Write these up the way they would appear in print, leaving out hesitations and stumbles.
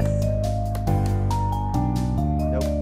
this? Nope.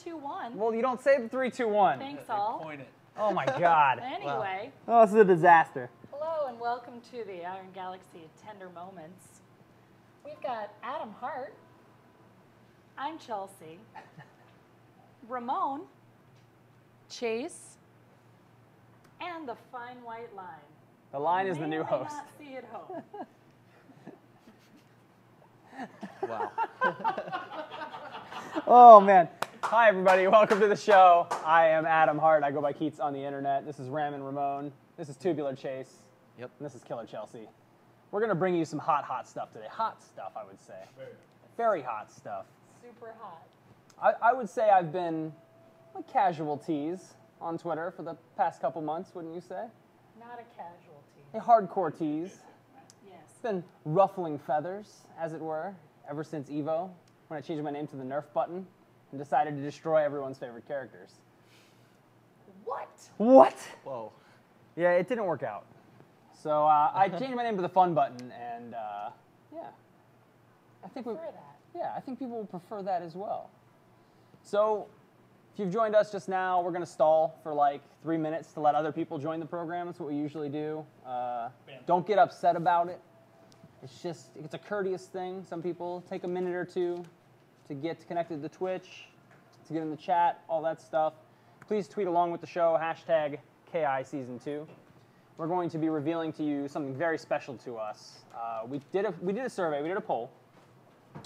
2, 1. Well, you don't say the 3, 2, 1. Thanks, all. Point it. Oh my God. Anyway. Wow. Oh, this is a disaster. Hello and welcome to the Iron Galaxy Tender Moments. We've got Adam Hart. I'm Chelsea. Ramon. Chase. And the fine white line. The line is the new host. Not see at home. Wow. Oh man. Hi everybody, welcome to the show. I am Adam Hart. I go by Keats on the internet. This is Ram and Ramon. This is Tubular Chase. Yep. And this is Killer Chelsea. We're gonna bring you some hot stuff today. Hot stuff, I would say. Very hot stuff. Super hot. I would say I've been a casual tease on Twitter for the past couple months, wouldn't you say? Not a casualty. A hardcore tease. Yes. It's been ruffling feathers, as it were, ever since EVO, when I changed my name to the Nerf button and decided to destroy everyone's favorite characters. What? What? Whoa. Yeah, it didn't work out. So I changed my name to the Fun button, and yeah, I think I prefer that. Yeah, I think people will prefer that as well. So, if you've joined us just now, we're going to stall for like 3 minutes to let other people join the program. That's what we usually do. Don't get upset about it. It's a courteous thing. Some people take a minute or two to get connected to Twitch, to get in the chat, all that stuff. Please tweet along with the show, hashtag KI Season 2. We're going to be revealing to you something very special to us. We did a survey, we did a poll.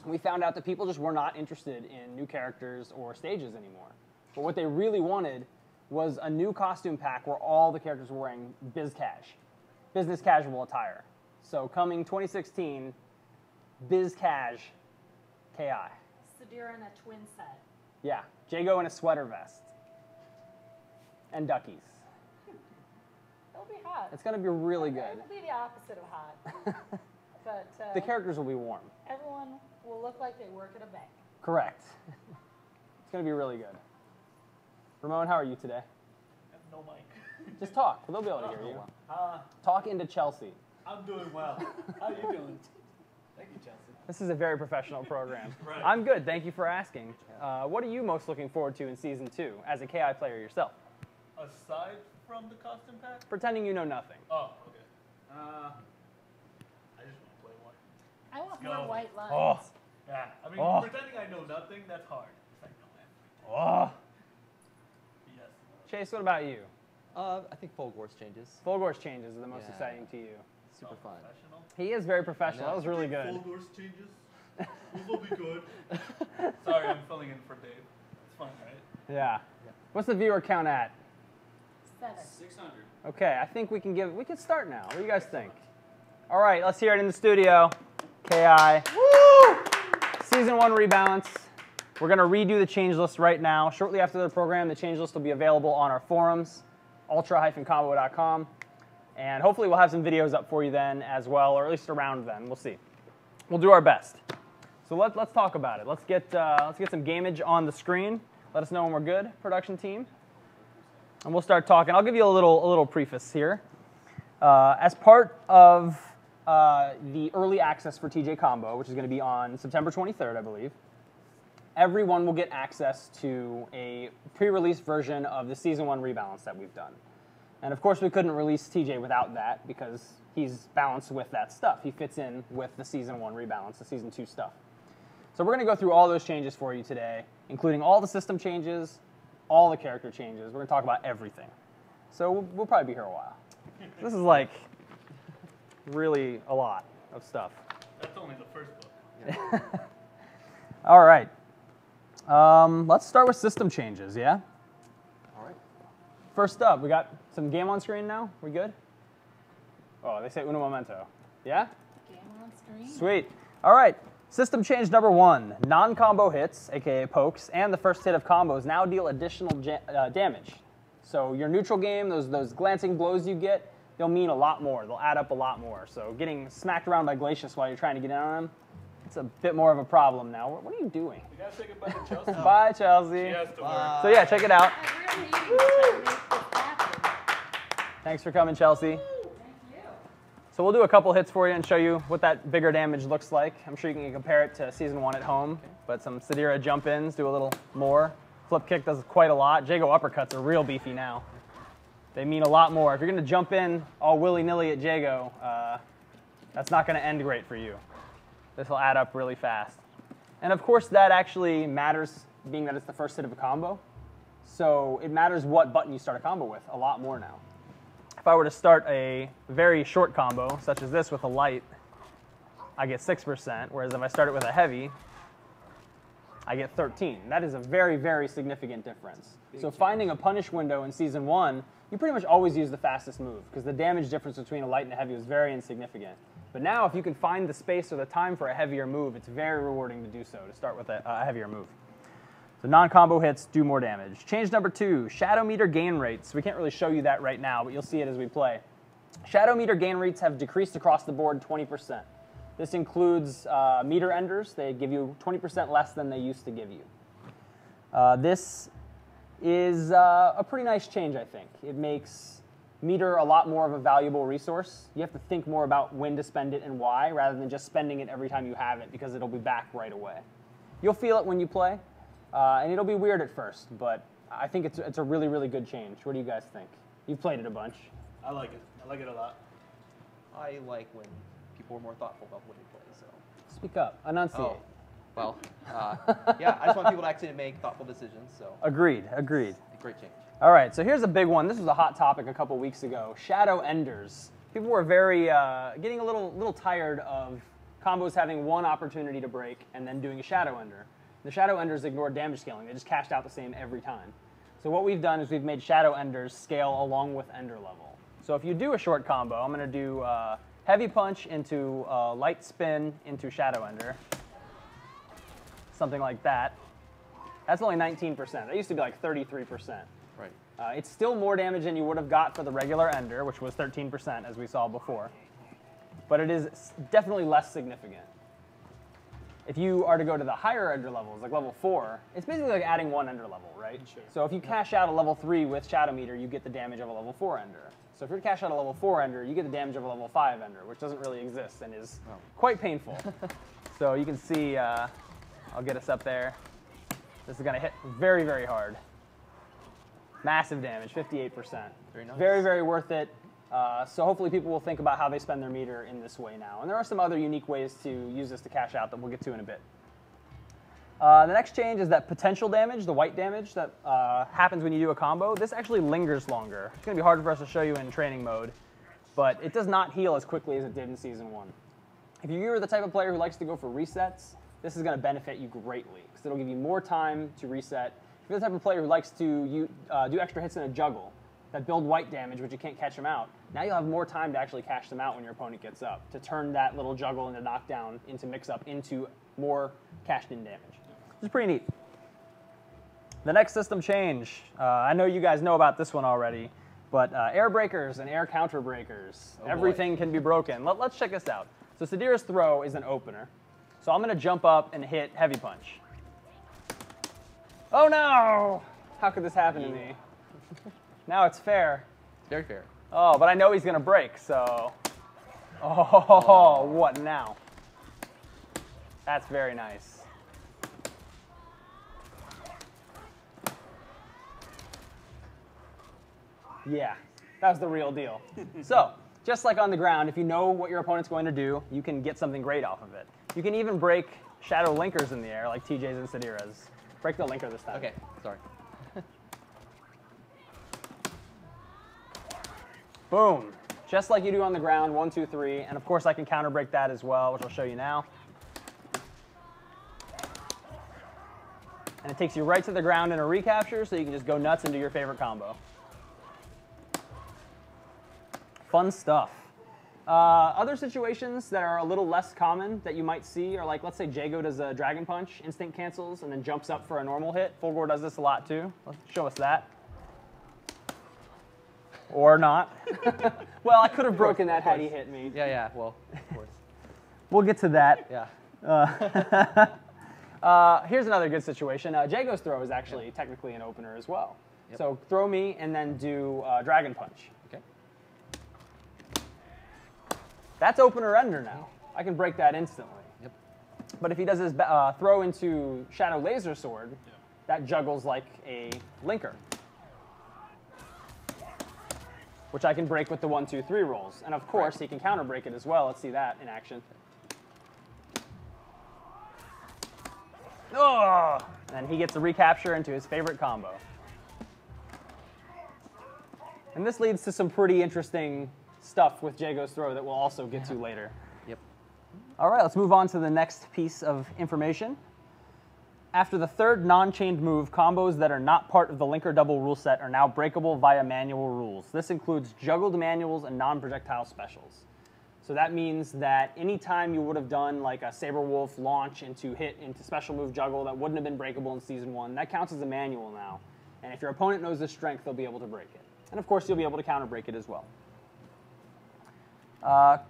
We found out that people just were not interested in new characters or stages anymore. But what they really wanted was a new costume pack where all the characters were wearing business casual attire. So coming 2016, Biz Cash KI. Sadira in a twin set. Yeah, Jago in a sweater vest. And duckies. It'll be hot. It's going to be really good. It'll be the opposite of hot. But The characters will be warm. everyone will look like they work at a bank. Correct. It's going to be really good. Ramon, how are you today? No mic. Just talk. They'll be able to hear you. Talk into Chelsea. I'm doing well. How are you doing? Thank you, Chelsea. This is a very professional program. Right. I'm good. Thank you for asking. What are you most looking forward to in Season 2 as a KI player yourself? Aside from the costume pack? Pretending you know nothing. Oh, okay. I just want to play one. I want Let's more go. white lines. Oh. Yeah, I mean, Oh. pretending I know nothing, that's hard. It's like, no, everything. Oh. Yes. Chase, what about you? I think Fulgor's changes. Fulgor's changes are the most Yeah. exciting to you. Super fun. Professional. He is very professional. I know. That was really good. Fulgor's changes. Those will be good. Sorry, I'm filling in for Dave. It's fun, right? Yeah. What's the viewer count at? 7. 600. Okay, I think we can start now. What do you guys think? All right, let's hear it in the studio. KI. Woo! Season 1 rebalance. We're going to redo the change list right now. Shortly after the program, the change list will be available on our forums, ultra-combo.com. And hopefully we'll have some videos up for you then as well, or at least around then. We'll see. We'll do our best. So let's talk about it. Let's get some gameage on the screen. Let us know when we're good, production team. And we'll start talking. I'll give you a little preface here. As part of the early access for TJ Combo, which is going to be on September 23rd, I believe, everyone will get access to a pre-release version of the Season 1 rebalance that we've done. And of course, we couldn't release TJ without that because he's balanced with that stuff. He fits in with the Season 1 rebalance, the Season 2 stuff. So we're going to go through all those changes for you today, including all the system changes, all the character changes. We're going to talk about everything. So we'll probably be here a while. This is like really a lot of stuff. That's only the first book. All right. Let's start with system changes, yeah? All right. First up, we got some game on screen now. We good? Oh, they say uno momento. Yeah? Game on screen. Sweet. All right. System change number 1. Non-combo hits, aka pokes, and the first hit of combos now deal additional damage. So your neutral game, those glancing blows you get, they'll mean a lot more. They'll add up a lot more. So getting smacked around by Glacius while you're trying to get in on him, it's a bit more of a problem now. What are you doing? You gotta say goodbye to Chelsea. Bye, Chelsea. She has to work. So yeah, check it out. I'm really needing to make this happen. Thanks for coming, Chelsea. Thank you. So we'll do a couple hits for you and show you what that bigger damage looks like. I'm sure you can compare it to Season 1 at home, but some Sadira jump-ins do a little more. Flip kick does quite a lot. Jago uppercuts are real beefy now. They mean a lot more. If you're going to jump in all willy-nilly at Jago, that's not going to end great for you. This will add up really fast. And of course, that actually matters, being that it's the first hit of a combo. So it matters what button you start a combo with a lot more now. If I were to start a very short combo, such as this with a light, I get 6%, whereas if I start it with a heavy, I get 13. That is a very, very significant difference. So finding a punish window in Season 1, you pretty much always use the fastest move, because the damage difference between a light and a heavy was very insignificant. But now, if you can find the space or the time for a heavier move, it's very rewarding to do so, to start with a heavier move. So non-combo hits do more damage. Change number 2, Shadow Meter gain rates. We can't really show you that right now, but you'll see it as we play. Shadow Meter gain rates have decreased across the board 20%. This includes meter enders. They give you 20% less than they used to give you. This is a pretty nice change, I think. It makes meter a lot more of a valuable resource. You have to think more about when to spend it and why, rather than just spending it every time you have it, because it'll be back right away. You'll feel it when you play, and it'll be weird at first, but I think it's a really, really good change. What do you guys think? You've played it a bunch. I like it. I like it a lot. I like when people are more thoughtful about what they play. So. Speak up. Enunciate. Oh, well, yeah. I just want people to actually make thoughtful decisions. So. Agreed. Agreed. Great change. All right. So here's a big one. This was a hot topic a couple weeks ago. Shadow enders. People were very getting a little tired of combos having one opportunity to break and then doing a shadow ender. The shadow enders ignore damage scaling. They just cashed out the same every time. So what we've done is we've made shadow enders scale along with ender level. So if you do a short combo, I'm going to do heavy punch into light spin into shadow ender. Something like that. That's only 19%. That used to be like 33%. Right. It's still more damage than you would have got for the regular ender, which was 13%, as we saw before. But it is definitely less significant. If you are to go to the higher ender levels, like level 4, it's basically like adding one ender level, right? Sure. So if you cash out a level 3 with Shadow Meter, you get the damage of a level 4 ender. So if you're to cash out a level 4 ender, you get the damage of a level 5 ender, which doesn't really exist and is quite painful. So you can see, I'll get us up there. This is going to hit very, very hard. Massive damage, 58%. Very nice. Very, very worth it. So hopefully people will think about how they spend their meter in this way now. And there are some other unique ways to use this to cash out that we'll get to in a bit. The next change is that potential damage, the white damage that happens when you do a combo. This actually lingers longer. It's going to be hard for us to show you in training mode, but it does not heal as quickly as it did in Season 1. If you're the type of player who likes to go for resets, this is going to benefit you greatly, because it'll give you more time to reset. If you're the type of player who likes to do extra hits in a juggle that build white damage, but you can't catch them out, now you'll have more time to actually cash them out when your opponent gets up, to turn that little juggle into knockdown, into mix-up, into more cashed-in damage. Which is pretty neat. The next system change, I know you guys know about this one already, but air breakers and air counter breakers, everything can be broken. Let's check this out. So Sadira's throw is an opener. So I'm going to jump up and hit heavy punch. Oh no! How could this happen to me? Now it's fair. Very fair. Oh, but I know he's going to break, so... Oh, what now? That's very nice. Yeah, that was the real deal. So, just like on the ground, if you know what your opponent's going to do, you can get something great off of it. You can even break shadow linkers in the air, like TJ's and Sadira's. Break the linker this time. Okay, sorry. Boom. Just like you do on the ground, 1, 2, 3. And of course I can counter break that as well, which I'll show you now. And it takes you right to the ground in a recapture, so you can just go nuts and do your favorite combo. Fun stuff. Other situations that are a little less common that you might see are like, let's say Jago does a Dragon Punch, instant cancels, and then jumps up for a normal hit. Fulgore does this a lot too. Let's show us that. Or not. Well, I could have broken that had he hit me. Yeah, well, of course. We'll get to that. Yeah. Here's another good situation. Jago's throw is actually technically an opener as well. Yep. So throw me and then do Dragon Punch. Okay. That's opener ender now. I can break that instantly. Yep. But if he does his throw into Shadow Laser Sword, that juggles like a linker, which I can break with the 1, 2, 3 rolls. And of course, he can counter break it as well. Let's see that in action. Oh! And he gets a recapture into his favorite combo. And this leads to some pretty interesting stuff with Jago's throw that we'll also get to later. Yep. All right, let's move on to the next piece of information. After the third non-chained move, combos that are not part of the linker double rule set are now breakable via manual rules. This includes juggled manuals and non-projectile specials. So that means that anytime you would have done like a Saber Wolf launch into hit into special move juggle that wouldn't have been breakable in Season 1, that counts as a manual now. And if your opponent knows the strength, they'll be able to break it. And of course, you'll be able to counter break it as well.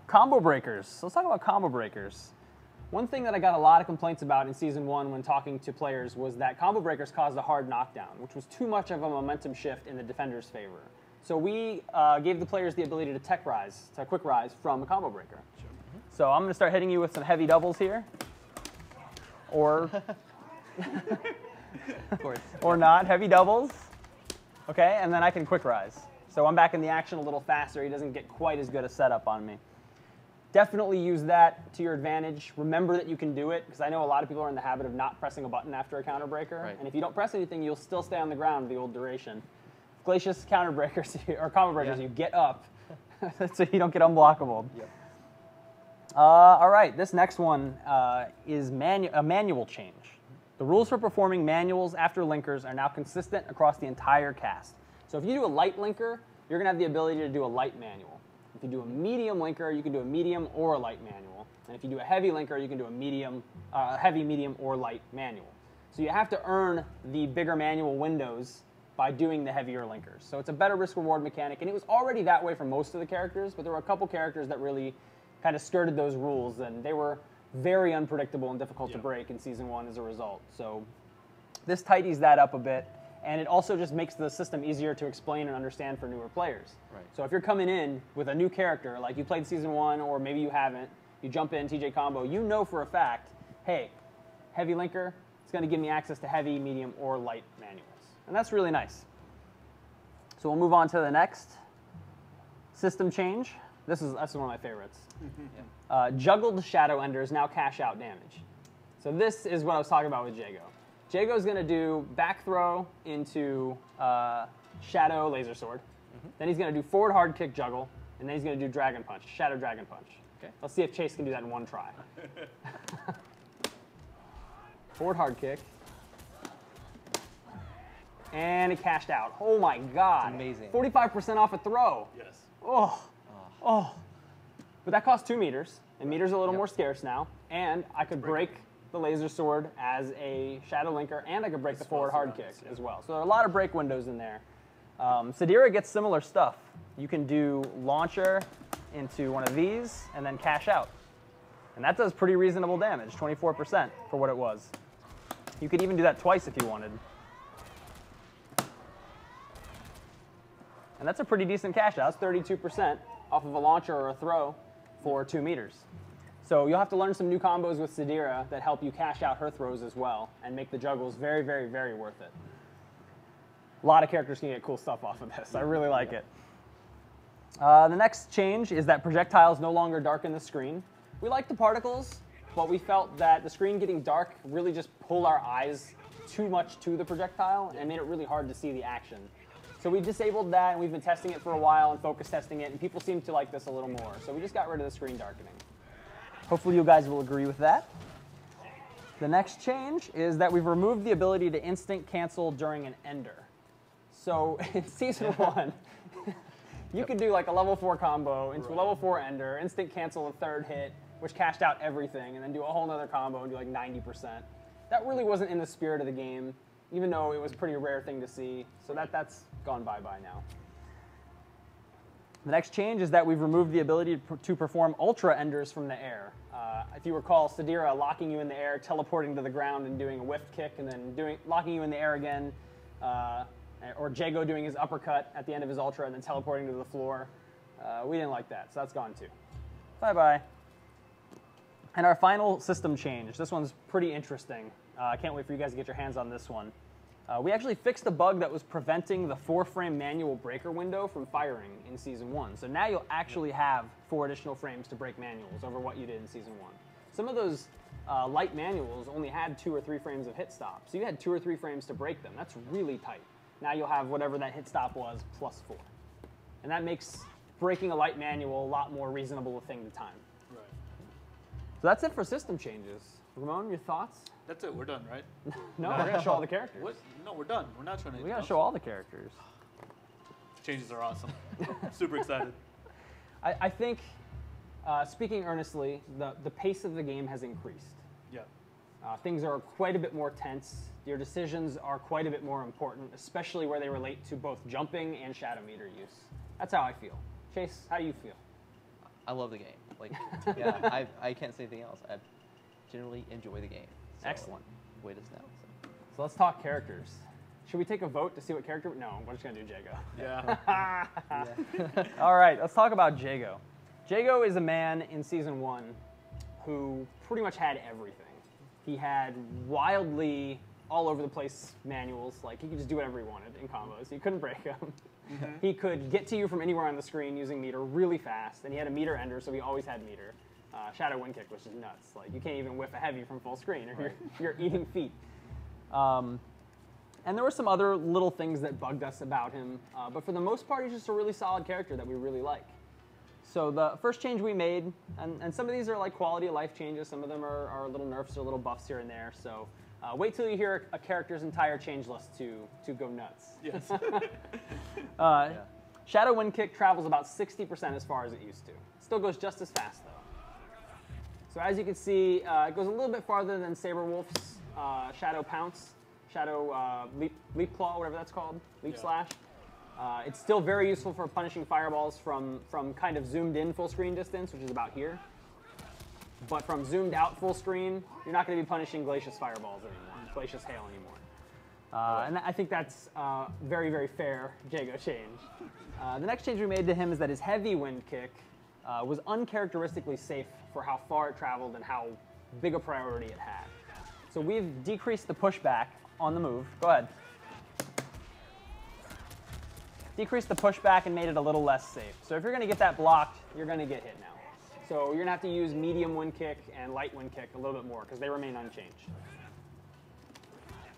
Combo breakers. So let's talk about combo breakers. One thing that I got a lot of complaints about in Season 1 when talking to players was that combo breakers caused a hard knockdown, which was too much of a momentum shift in the defender's favor. So we gave the players the ability to tech rise, to quick rise from a combo breaker. Sure. So I'm going to start hitting you with some heavy doubles here. Or, Of course. or not, heavy doubles. Okay, and then I can quick rise. So I'm back in the action a little faster. He doesn't get quite as good a setup on me. Definitely use that to your advantage. Remember that you can do it, because I know a lot of people are in the habit of not pressing a button after a counter breaker. Right. And if you don't press anything, you'll still stay on the ground the old duration. Glacius counter breakers, or combo breakers, you get up so you don't get unblockable. Yep. All right, this next one is a manual change. The rules for performing manuals after linkers are now consistent across the entire cast. So if you do a light linker, you're going to have the ability to do a light manual. If you do a medium linker, you can do a medium or a light manual. And if you do a heavy linker, you can do a medium, heavy, medium, or light manual. So you have to earn the bigger manual windows by doing the heavier linkers. So it's a better risk-reward mechanic, and it was already that way for most of the characters, but there were a couple characters that really kind of skirted those rules, and they were very unpredictable and difficult to break in Season 1 as a result. So this tidies that up a bit, and it also just makes the system easier to explain and understand for newer players. Right. So if you're coming in with a new character, like you played Season 1, or maybe you haven't, you jump in TJ Combo, you know for a fact, hey, heavy linker, it's going to give me access to heavy, medium, or light manuals. And that's really nice. So we'll move on to the next system change. That's one of my favorites. Juggled Shadow Enders now cash out damage. So this is what I was talking about with Jago. Jago's going to do back throw into Shadow Laser Sword. Then he's going to do forward hard kick juggle, and then he's going to do Dragon Punch, Shadow Dragon Punch. Okay. Let's see if Chase can do that in one try. Forward hard kick. And it cashed out. Oh my God. It's amazing. 45% off a throw. Yes. Oh. But that costs 2 meters, and meters are a little more scarce now. And I could break the laser sword as a shadow linker, and I could break the forward hard kick as well. So there are a lot of break windows in there. Sadira gets similar stuff. You can do launcher into one of these and then cash out. And that does pretty reasonable damage, 24% for what it was. You could even do that twice if you wanted. And that's a pretty decent cash out. That's 32% off of a launcher or a throw for 2 meters. So you'll have to learn some new combos with Sadira that help you cash out her throws as well and make the juggles very, very, very worth it. A lot of characters can get cool stuff off of this. I really like it. The next change is that projectiles no longer darken the screen. We like the particles, but we felt that the screen getting dark really just pulled our eyes too much to the projectile and made it really hard to see the action. So we disabled that, and we've been testing it for a while and focus testing it, and people seem to like this a little more. So we just got rid of the screen darkening. Hopefully you guys will agree with that. The next change is that we've removed the ability to instant cancel during an ender. So in Season 1, you could do like a level 4 combo into a level 4 ender, instant cancel a third hit, which cashed out everything, and then do a whole nother combo and do like 90%. That really wasn't in the spirit of the game, even though it was a pretty rare thing to see. So that's gone bye-bye now. The next change is that we've removed the ability to perform ultra enders from the air. If you recall, Sadira locking you in the air, teleporting to the ground and doing a whiff kick, and then locking you in the air again, or Jago doing his uppercut at the end of his ultra and then teleporting to the floor. We didn't like that, so that's gone too. Bye-bye. And our final system change. This one's pretty interesting. I can't wait for you guys to get your hands on this one. We actually fixed a bug that was preventing the 4-frame manual breaker window from firing in Season 1. So now you'll actually have 4 additional frames to break manuals over what you did in Season 1. Some of those light manuals only had 2 or 3 frames of hit stop. So you had 2 or 3 frames to break them. That's really tight. Now you'll have whatever that hit stop was plus 4. And that makes breaking a light manual a lot more reasonable a thing to time. Right. So that's it for system changes. Ramon, your thoughts? That's it. We're done, right? No, we're going to show all the characters. What? No, we're done. We're not showing anything We got to else. show all the characters. Changes are awesome. Super excited. I think, speaking earnestly, the pace of the game has increased. Yeah. Things are quite a bit more tense. Your decisions are quite a bit more important, especially where they relate to both jumping and shadow meter use. That's how I feel. Chase, how do you feel? I love the game. Like, yeah, I can't say anything else. I generally enjoy the game. So, Excellent. Wait us now. So let's talk characters. Should we take a vote to see what character? No, we're just going to do Jago. Yeah. All right, let's talk about Jago. Jago is a man in Season 1 who pretty much had everything. He had wildly all over the place manuals. Like, he could just do whatever he wanted in combos. He couldn't break them. Mm-hmm. He could get to you from anywhere on the screen using meter really fast, and he had a meter ender, so he always had meter. Shadow wind kick was just nuts. Like, you can't even whiff a heavy from full screen, or you're eating feet. And there were some other little things that bugged us about him, but for the most part, he's just a really solid character that we really like. So the first change we made, and some of these are like quality of life changes, some of them are little nerfs or little buffs here and there, so wait till you hear a character's entire change list to go nuts. Yes. Shadow wind kick travels about 60% as far as it used to. Still goes just as fast though. So as you can see, it goes a little bit farther than Saberwolf's Shadow Pounce, Shadow leap Claw, whatever that's called, Leap Slash. It's still very useful for punishing fireballs from kind of zoomed in full screen distance, which is about here. But from zoomed out full screen, you're not going to be punishing Glacius fireballs anymore, Glacius hail anymore. And I think that's very, very fair Jago change. The next change we made to him is that his heavy wind kick was uncharacteristically safe for how far it traveled and how big a priority it had. So we've decreased the pushback on the move. Go ahead. Decreased the pushback and made it a little less safe. So if you're going to get that blocked, you're going to get hit now. So you're going to have to use medium wind kick and light wind kick a little bit more because they remain unchanged.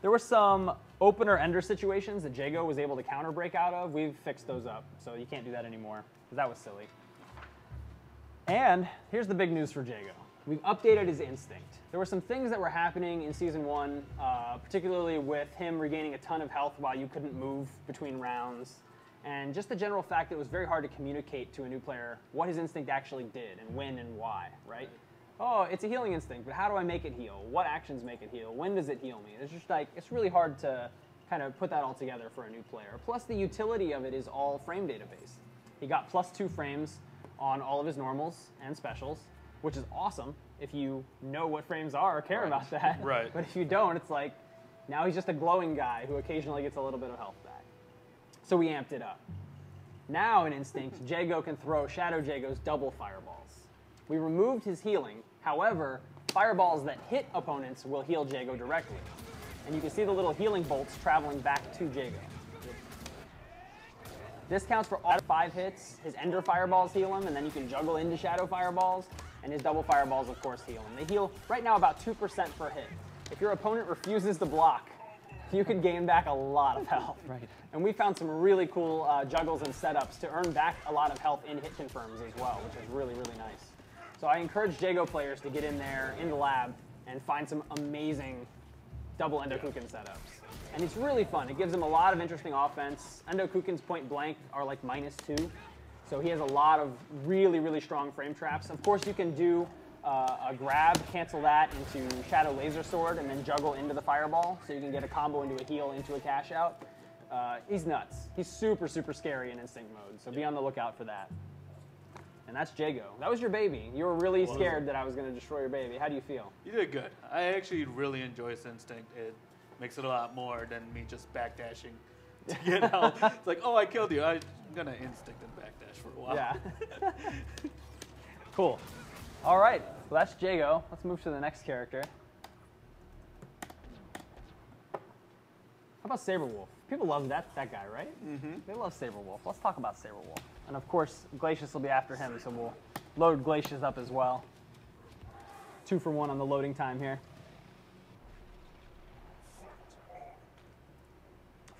There were some opener ender situations that Jago was able to counter break out of. We've fixed those up, so you can't do that anymore because that was silly. And here's the big news for Jago. We've updated his instinct. There were some things that were happening in Season 1, particularly with him regaining a ton of health while you couldn't move between rounds. And just the general fact that it was very hard to communicate to a new player what his instinct actually did and when and why, right? Oh, it's a healing instinct, but how do I make it heal? What actions make it heal? When does it heal me? It's just like, it's really hard to kind of put that all together for a new player. Plus the utility of it is all frame database. He got +2 frames on all of his normals and specials, which is awesome if you know what frames are or care about that. Right. But if you don't, it's like, now he's just a glowing guy who occasionally gets a little bit of health back. So we amped it up. Now in Instinct, Jago can throw Shadow Jago's double fireballs. We removed his healing. However, fireballs that hit opponents will heal Jago directly. And you can see the little healing bolts traveling back to Jago. This counts for all 5 hits. His Ender fireballs heal him, and then you can juggle into Shadow fireballs. And his double fireballs, of course, heal him. They heal right now about 2% per hit. If your opponent refuses to block, you can gain back a lot of health. Right. And we found some really cool juggles and setups to earn back a lot of health in hit confirms as well, which is really, really nice. So I encourage Jago players to get in there in the lab and find some amazing double Endokuken setups. And it's really fun. It gives him a lot of interesting offense. Endokukens point blank are like -2. So he has a lot of really, really strong frame traps. Of course, you can do a grab, cancel that into Shadow Laser Sword, and then juggle into the fireball. So you can get a combo into a heal, into a cash out. He's nuts. He's super, super scary in Instinct mode. So be on the lookout for that. And that's Jago. That was your baby. You were really scared that I was going to destroy your baby. How do you feel? You did good. I actually really enjoy this instinct. It makes it a lot more than me just backdashing to get out. It's like, oh, I killed you. I'm going to instinct and backdash for a while. Yeah. Cool. All right. Well, that's Jago. Let's move to the next character. about Saberwolf? People love that guy, right? Mm-hmm. They love Saberwolf. Let's talk about Saberwolf. And of course, Glacius will be after him, so we'll load Glacius up as well. 2 for 1 on the loading time here.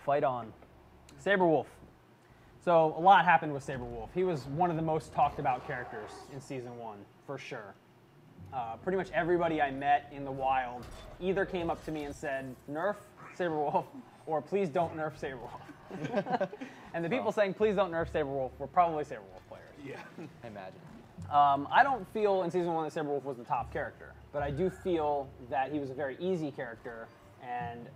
Fight on. Saberwolf. So a lot happened with Saberwolf. He was one of the most talked about characters in Season 1, for sure. Pretty much everybody I met in the wild either came up to me and said, nerf Saberwolf, or please don't nerf Saberwolf. And the people saying, please don't nerf Saberwolf were probably Saberwolf players. Yeah. I imagine. I don't feel in Season 1 that Saberwolf was the top character, but I do feel that he was a very easy character, and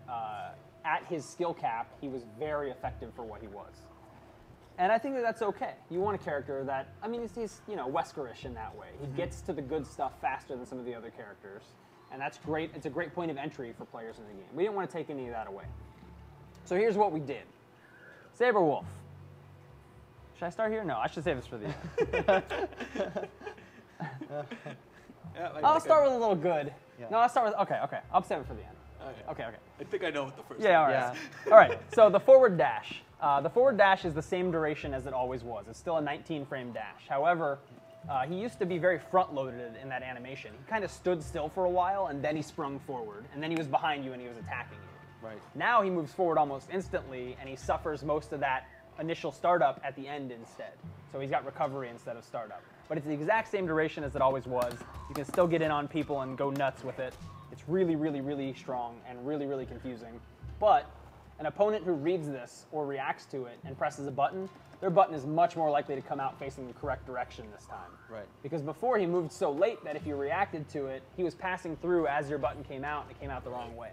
at his skill cap, he was very effective for what he was. And I think that that's okay. You want a character that, I mean, he's you know, Wesker-ish in that way. He gets to the good stuff faster than some of the other characters, and that's great. It's a great point of entry for players in the game. We didn't want to take any of that away. So here's what we did. Saberwolf. Should I start here? No, I should save this for the end. I'll start with a little good. Yeah. No, I'll start with, okay. I'll save it for the end. Okay. I think I know what the first Yeah, all one right. is. All right, so the forward dash. The forward dash is the same duration as it always was. It's still a 19-frame dash. However, he used to be very front-loaded in that animation. He kind of stood still for a while, and then he sprung forward, and then he was behind you and he was attacking you. Right. Now he moves forward almost instantly, and he suffers most of that initial startup at the end instead. So he's got recovery instead of startup. But it's the exact same duration as it always was. You can still get in on people and go nuts with it. It's really, really, really strong and really, really confusing. But an opponent who reads this or reacts to it and presses a button, their button is much more likely to come out facing the correct direction this time. Right. Because before he moved so late that if you reacted to it, he was passing through as your button came out and it came out the wrong way.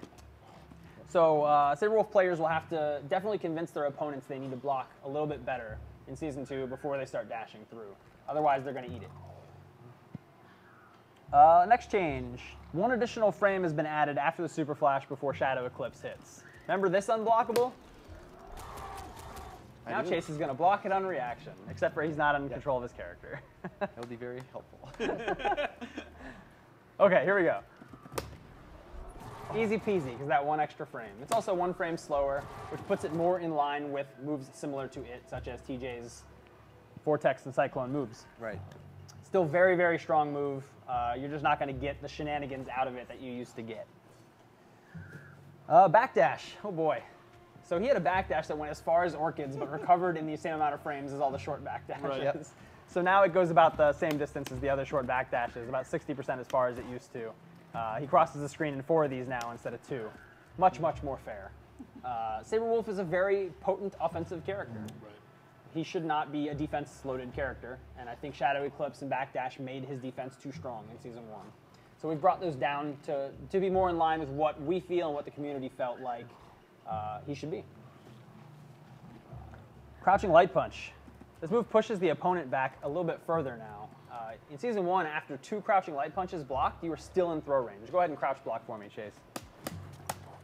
So Saberwolf players will have to definitely convince their opponents they need to block a little bit better in Season 2 before they start dashing through. Otherwise, they're going to eat it. Next change. 1 additional frame has been added after the Super Flash before Shadow Eclipse hits. Remember this unblockable? Now Chase is going to block it on reaction, except for he's not in control of his character. That would be very helpful. Okay, here we go. Easy peasy, because that 1 extra frame. It's also 1 frame slower, which puts it more in line with moves similar to it, such as TJ's Vortex and Cyclone moves. Right. Still very, very strong move. You're just not going to get the shenanigans out of it that you used to get. Backdash. Oh boy. So he had a backdash that went as far as Orchids, but recovered in the same amount of frames as all the short backdashes. Right. Yep. So now it goes about the same distance as the other short backdashes, about 60% as far as it used to. He crosses the screen in 4 of these now instead of 2. Much, much more fair. Saberwolf is a very potent offensive character. Right. He should not be a defense-loaded character, and I think Shadow Eclipse and Backdash made his defense too strong in Season 1. So we've brought those down to be more in line with what we feel and what the community felt like he should be. Crouching Light Punch. This move pushes the opponent back a little bit further now. In Season 1, after 2 Crouching Light Punches blocked, you were still in throw range. Go ahead and crouch block for me, Chase.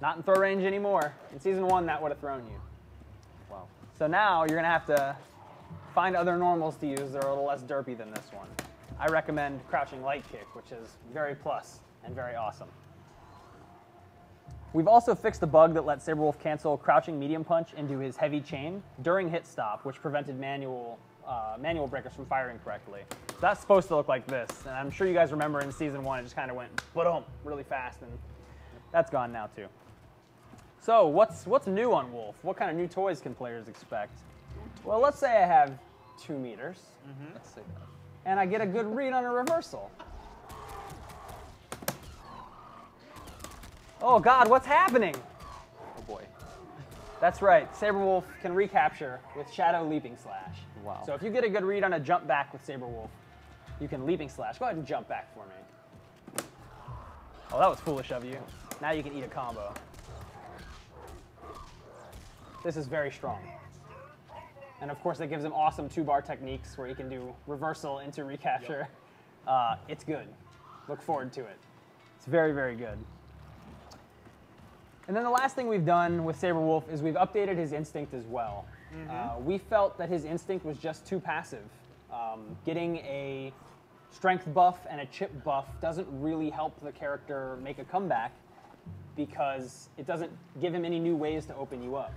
Not in throw range anymore. In Season 1, that would have thrown you. Wow. So now you're going to have to find other normals to use that are a little less derpy than this one. I recommend Crouching Light Kick, which is very plus and very awesome. We've also fixed the bug that lets Saberwolf cancel Crouching Medium Punch into his Heavy Chain during hit stop, which prevented manual breakers from firing correctly. So that's supposed to look like this, and I'm sure you guys remember in Season 1 it just kind of went boom really fast, and that's gone now too. So what's new on Wolf? What kind of new toys can players expect? Well, let's say I have 2 meters, Let's say that. and I get a good read on a reversal. Oh God, what's happening? Oh boy. That's right, Saberwolf can recapture with Shadow Leaping Slash. Wow. So if you get a good read on a jump back with Saberwolf, you can Leaping Slash. Go ahead and jump back for me. Oh, that was foolish of you. Now you can eat a combo. This is very strong. And of course, that gives him awesome 2-bar techniques where he can do reversal into recapture. It's good. Look forward to it. It's very, very good. And then the last thing we've done with Saberwolf is we've updated his instinct as well. We felt that his instinct was just too passive. Getting a strength buff and a chip buff doesn't really help the character make a comeback. because it doesn't give him any new ways to open you up.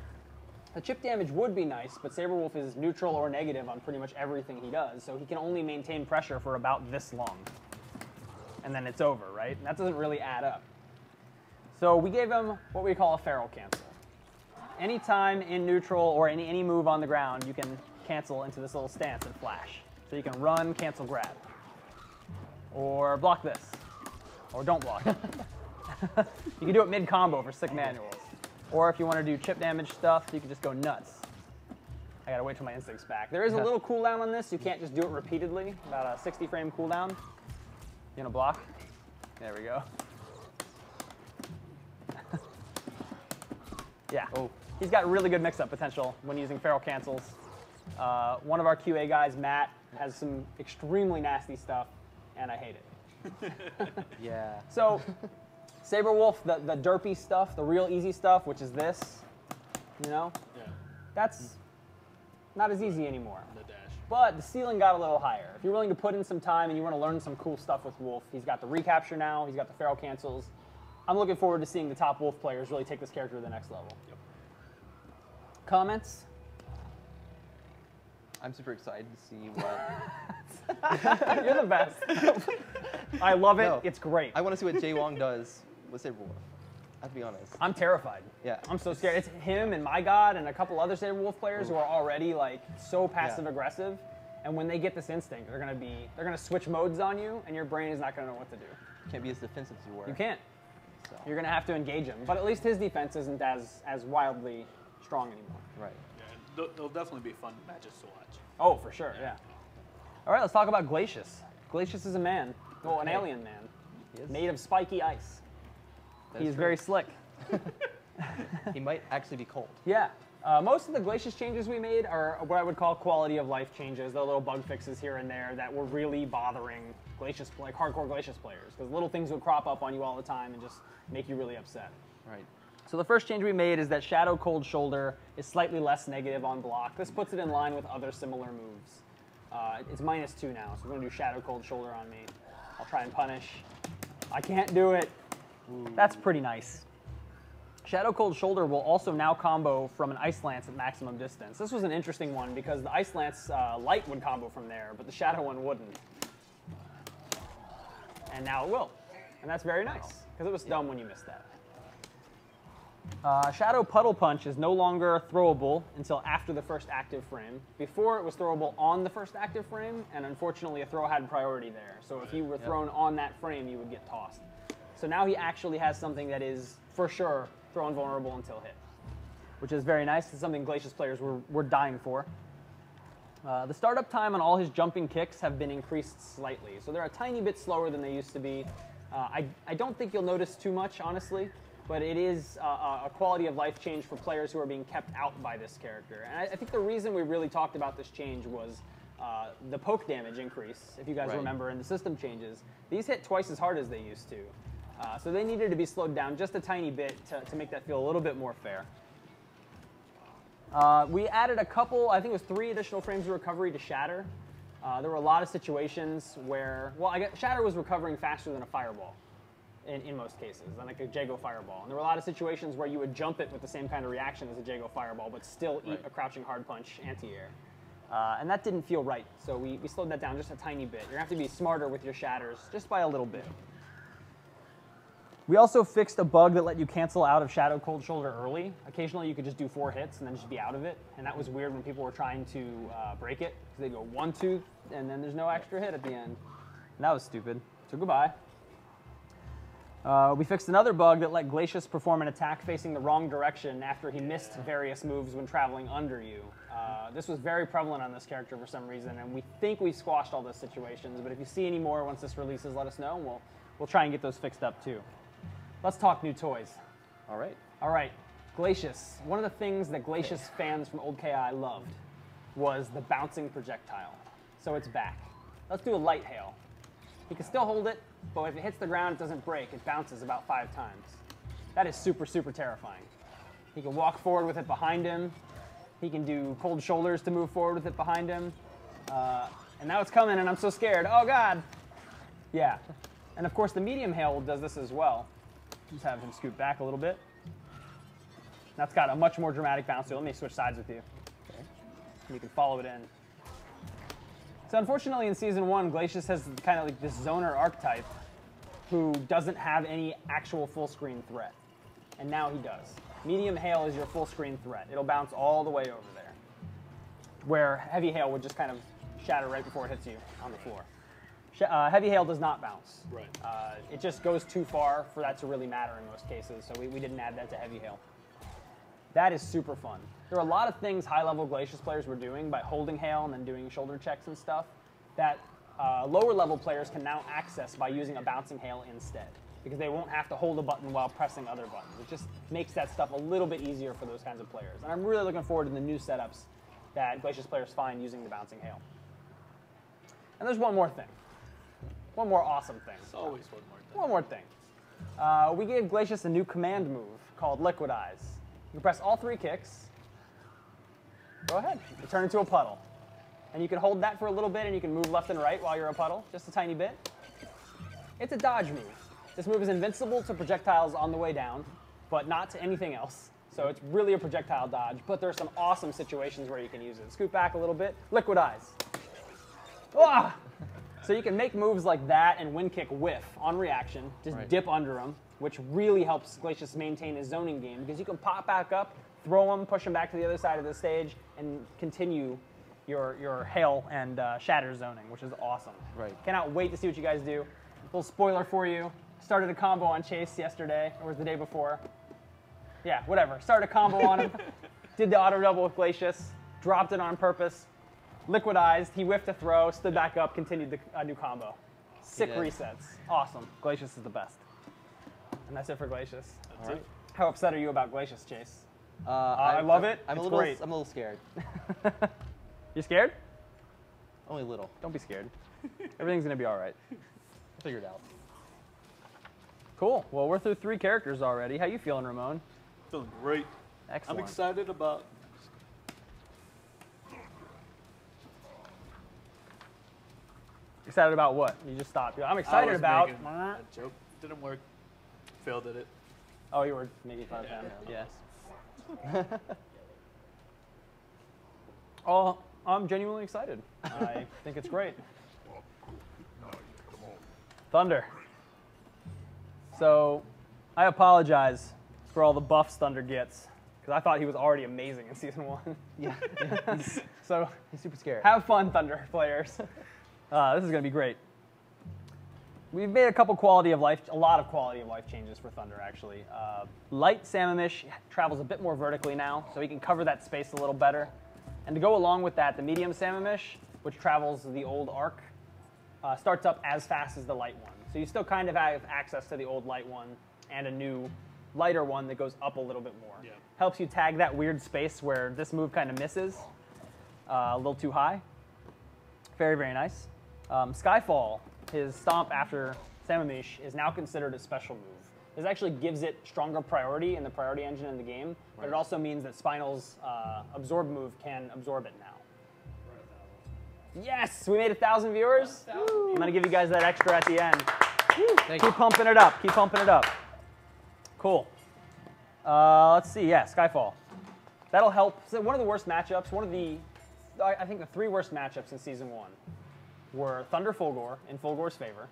The chip damage would be nice, but Saberwolf is neutral or negative on pretty much everything he does, so he can only maintain pressure for about this long. And then it's over, right? And that doesn't really add up. So we gave him what we call a feral cancel. Anytime in neutral or any move on the ground, you can cancel into this little stance and flash. So you can run, cancel, grab. Or block this. Or don't block it. You can do it mid-combo for sick manuals. Or if you want to do chip damage stuff, you can just go nuts. I gotta wait till my instinct's back. There is a little cooldown on this. You can't just do it repeatedly. About a 60 frame cooldown. You gonna block? There we go. Yeah. Oh. He's got really good mix-up potential when using feral cancels. One of our QA guys, Matt, has some extremely nasty stuff, and I hate it. Yeah. So, Saberwolf, the derpy stuff, the real easy stuff, which is this, you know, that's not as easy anymore. The dash. But the ceiling got a little higher. If you're willing to put in some time and you want to learn some cool stuff with Wolf, he's got the recapture now, he's got the feral cancels. I'm looking forward to seeing the top Wolf players really take this character to the next level. Yep. Comments? I'm super excited to see what. You're the best. I love it. No. It's great. I want to see what Jay Wong does with Saberwolf. I have to be honest. I'm terrified. Yeah. I'm so scared. It's him and My God and a couple other Saberwolf players who are already like so passive aggressive. And when they get this instinct, they're gonna switch modes on you, and your brain is not gonna know what to do. You can't be as defensive as you were. You can't. So. You're gonna have to engage him. But at least his defense isn't as wildly strong anymore. Right. Yeah, they'll definitely be fun matches to watch. Oh, for sure. Yeah. All right, let's talk about Glacius. Glacius is a man. Well, an Okay. alien man, He is. made of spiky ice. That He's is very true. slick. He might actually be cold. Yeah. Most of the Glacius changes we made are what I would call quality of life changes. They're little bug fixes here and there that were really bothering Glacius, like hardcore Glacius players, because little things would crop up on you all the time and just make you really upset. Right. So the first change we made is that Shadow Cold Shoulder is slightly less negative on block. This puts it in line with other similar moves. It's -2 now, so we're going to do Shadow Cold Shoulder on me. I'll try and punish. I can't do it. Ooh. That's pretty nice. Shadow Cold Shoulder will also now combo from an Ice Lance at maximum distance. This was an interesting one because the Ice Lance light would combo from there, but the Shadow one wouldn't. And now it will. And that's very nice, because it was dumb when you missed that. Shadow Puddle Punch is no longer throwable until after the first active frame. Before, it was throwable on the first active frame, and unfortunately a throw had priority there. So if you were thrown on that frame, you would get tossed. So now he actually has something that is, for sure, throw invulnerable until hit, which is very nice. It's something Glacius players were dying for. The startup time on all his jumping kicks have been increased slightly, so they're a tiny bit slower than they used to be. I don't think you'll notice too much, honestly, but it is a quality of life change for players who are being kept out by this character. And I think the reason we really talked about this change was the poke damage increase, if you guys remember, in the system changes. These hit twice as hard as they used to. So they needed to be slowed down just a tiny bit to make that feel a little bit more fair. We added a couple, I think it was 3 additional frames of recovery to Shatter. There were a lot of situations where, well, Shatter was recovering faster than a Fireball in most cases, than like a Jago Fireball. And there were a lot of situations where you would jump it with the same kind of reaction as a Jago Fireball, but still eat a crouching hard punch anti-air. And that didn't feel right, so we slowed that down just a tiny bit. You're going to have to be smarter with your Shatters, just by a little bit. We also fixed a bug that let you cancel out of Shadow Cold Shoulder early. Occasionally you could just do 4 hits and then just be out of it, and that was weird when people were trying to break it, because they go 1, 2, and then there's no extra hit at the end. And that was stupid, so goodbye. We fixed another bug that let Glacius perform an attack facing the wrong direction after he missed various moves when traveling under you. This was very prevalent on this character for some reason, and we think we've squashed all those situations, but if you see any more once this releases, let us know, and we'll try and get those fixed up too. Let's talk new toys. All right. All right, Glacius. One of the things that Glacius fans from old KI loved was the bouncing projectile. So it's back. Let's do a light hail. He can still hold it, but if it hits the ground, it doesn't break. It bounces about 5 times. That is super, super terrifying. He can walk forward with it behind him. He can do cold shoulders to move forward with it behind him. And now it's coming, and I'm so scared. Oh, God. Yeah. And, of course, the medium hail does this as well. Just have him scoot back a little bit. That's got a much more dramatic bounce. So let me switch sides with you. Okay. You can follow it in. So unfortunately in Season 1, Glacius has kind of like this zoner archetype who doesn't have any actual full screen threat. And now he does. Medium Hail is your full screen threat. It'll bounce all the way over there. Where Heavy Hail would just kind of shatter right before it hits you on the floor. Heavy Hail does not bounce. Right. It just goes too far for that to really matter in most cases, so we didn't add that to Heavy Hail. That is super fun. There are a lot of things high-level Glacius players were doing by holding Hail and then doing shoulder checks and stuff that lower-level players can now access by using a bouncing Hail instead, because they won't have to hold a button while pressing other buttons. It just makes that stuff a little bit easier for those kinds of players. And I'm really looking forward to the new setups that Glacius players find using the bouncing Hail. And there's one more thing. One more awesome thing. It's always one more thing. One more thing. We gave Glacius a new command move called Liquidize. You can press all 3 kicks. Go ahead. You turn into a puddle. And you can hold that for a little bit, and you can move left and right while you're a puddle, just a tiny bit. It's a dodge move. This move is invincible to projectiles on the way down, but not to anything else. So it's really a projectile dodge, but there are some awesome situations where you can use it. Scoot back a little bit. Liquidize. Ah! So you can make moves like that and wind kick whiff on reaction, just dip under them, which really helps Glacius maintain his zoning game because you can pop back up, throw him, push him back to the other side of the stage, and continue your Hail and Shatter zoning, which is awesome. Right. Cannot wait to see what you guys do. A little spoiler for you. Started a combo on Chase yesterday, or was the day before. Yeah, whatever. Started a combo on him, did the auto double with Glacius, dropped it on purpose, liquidized, he whiffed a throw, stood back up, continued a new combo. Sick resets. Awesome. Glacius is the best. And that's it for Glacius. That's it. How upset are you about Glacius, Chase? I love it. I'm It's a little. great. I'm a little scared. You scared? Only a little. Don't be scared. Everything's going to be all right. Figure it out. Cool. Well, we're through 3 characters already. How you feeling, Ramon? Feeling great. Excellent. I'm excited about. Excited about what? You just stopped. I'm I excited was about. making a joke. Didn't work. Failed at it. Oh, you were making fun of him. Yes. Oh, I'm genuinely excited. I think it's great. Thunder. So, I apologize for all the buffs Thunder gets, because I thought he was already amazing in Season 1. Yeah. So, He's super scared. have fun, Thunder players. This is going to be great. We've made a lot of quality of life changes for Thunder, actually. Light Sammamish travels a bit more vertically now, so he can cover that space a little better. And to go along with that, the medium Sammamish, which travels the old arc, starts up as fast as the light one. So you still kind of have access to the old light one and a new lighter one that goes up a little bit more. Yeah. Helps you tag that weird space where this move kind of misses a little too high. Very, very nice. Skyfall, his stomp after Sammamish, is now considered a special move. This actually gives it stronger priority in the priority engine in the game, but it also means that Spinal's absorb move can absorb it now. Yes, we made 1,000 viewers. I'm gonna give you guys that extra at the end. Thank Keep you. pumping it up. Keep pumping it up. Cool. Let's see. Yeah, Skyfall. That'll help. So one of the worst matchups. I think the 3 worst matchups in Season 1 were Thunder Fulgore in Fulgore's favor,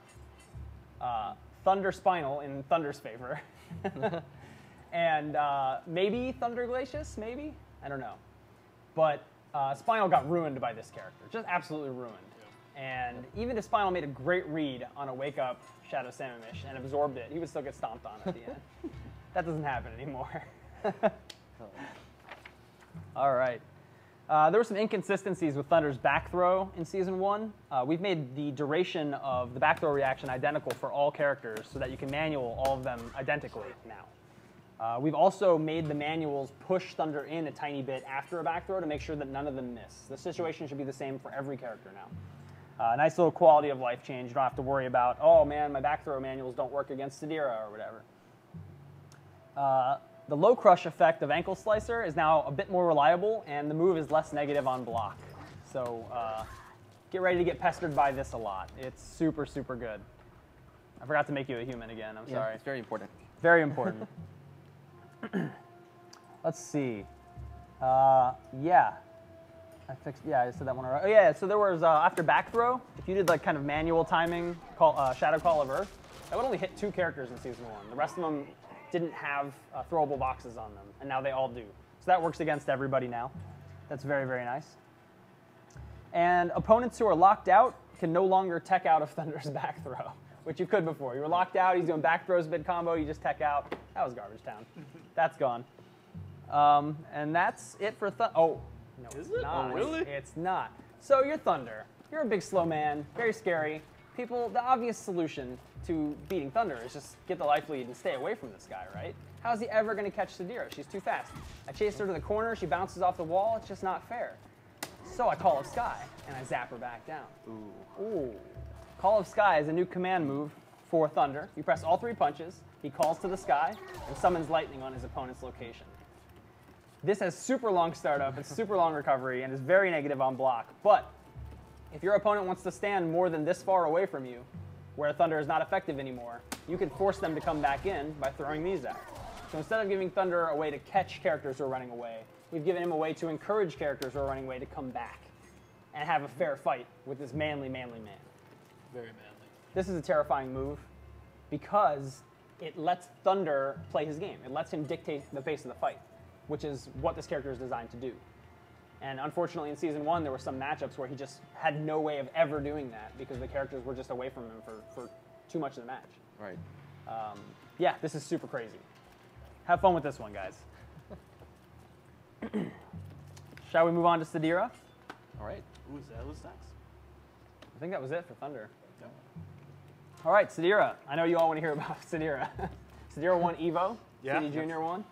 Thunder Spinal in Thunder's favor, and maybe Thunder Glacius, maybe? I don't know. But Spinal got ruined by this character, just absolutely ruined. And even if Spinal made a great read on a Wake Up Shadow Sammamish and absorbed it, he would still get stomped on at the end. That doesn't happen anymore. All right. There were some inconsistencies with Thunder's back throw in Season 1. We've made the duration of the back throw reaction identical for all characters so that you can manual all of them identically now. We've also made the manuals push Thunder in a tiny bit after a back throw to make sure that none of them miss. The situation should be the same for every character now. Nice little quality of life change. You don't have to worry about, oh man, my back throw manuals don't work against Sidira or whatever. The low crush effect of Ankle Slicer is now a bit more reliable, and the move is less negative on block. So get ready to get pestered by this a lot. It's super, super good. I forgot to make you a human again. I'm sorry. It's very important. Very important. Let's see. Yeah. I said that one right. Oh yeah, so there was, after back throw, if you did like kind of manual timing, Shadow Call of Earth, that would only hit 2 characters in Season 1. The rest of them didn't have throwable boxes on them, and now they all do. So that works against everybody now. That's very, very nice. And opponents who are locked out can no longer tech out of Thunder's back throw, which you could before. You were locked out, he's doing back throws mid combo, you just tech out. That was garbage town. That's gone. And that's it for Thunder. Oh, no, Is it's it? not. Oh, really? It's not. So you're Thunder. You're a big slow man, very scary. People, the obvious solution to beating Thunder is just get the life lead and stay away from this guy, right? How's he ever going to catch Sadira? She's too fast. I chased her to the corner, she bounces off the wall, it's just not fair. So I Call of Sky, and I zap her back down. Ooh. Call of Sky is a new command move for Thunder. You press all 3 punches, he calls to the sky, and summons lightning on his opponent's location. This has super long startup, it's super long recovery, and is very negative on block, but if your opponent wants to stand more than this far away from you, where Thunder is not effective anymore, you can force them to come back in by throwing these out. So instead of giving Thunder a way to catch characters who are running away, we've given him a way to encourage characters who are running away to come back and have a fair fight with this manly, manly man. Very manly. This is a terrifying move because it lets Thunder play his game. It lets him dictate the pace of the fight, which is what this character is designed to do. And unfortunately, in Season 1, there were some matchups where he just had no way of ever doing that because the characters were just away from him for too much of the match. Right. Yeah, this is super crazy. Have fun with this one, guys. Shall we move on to Sadira? All right. Ooh, is that who's next? I think that was it for Thunder. No. All right, Sadira. I know you all want to hear about Sadira. Sadira won Evo. Yeah. CD Junior won.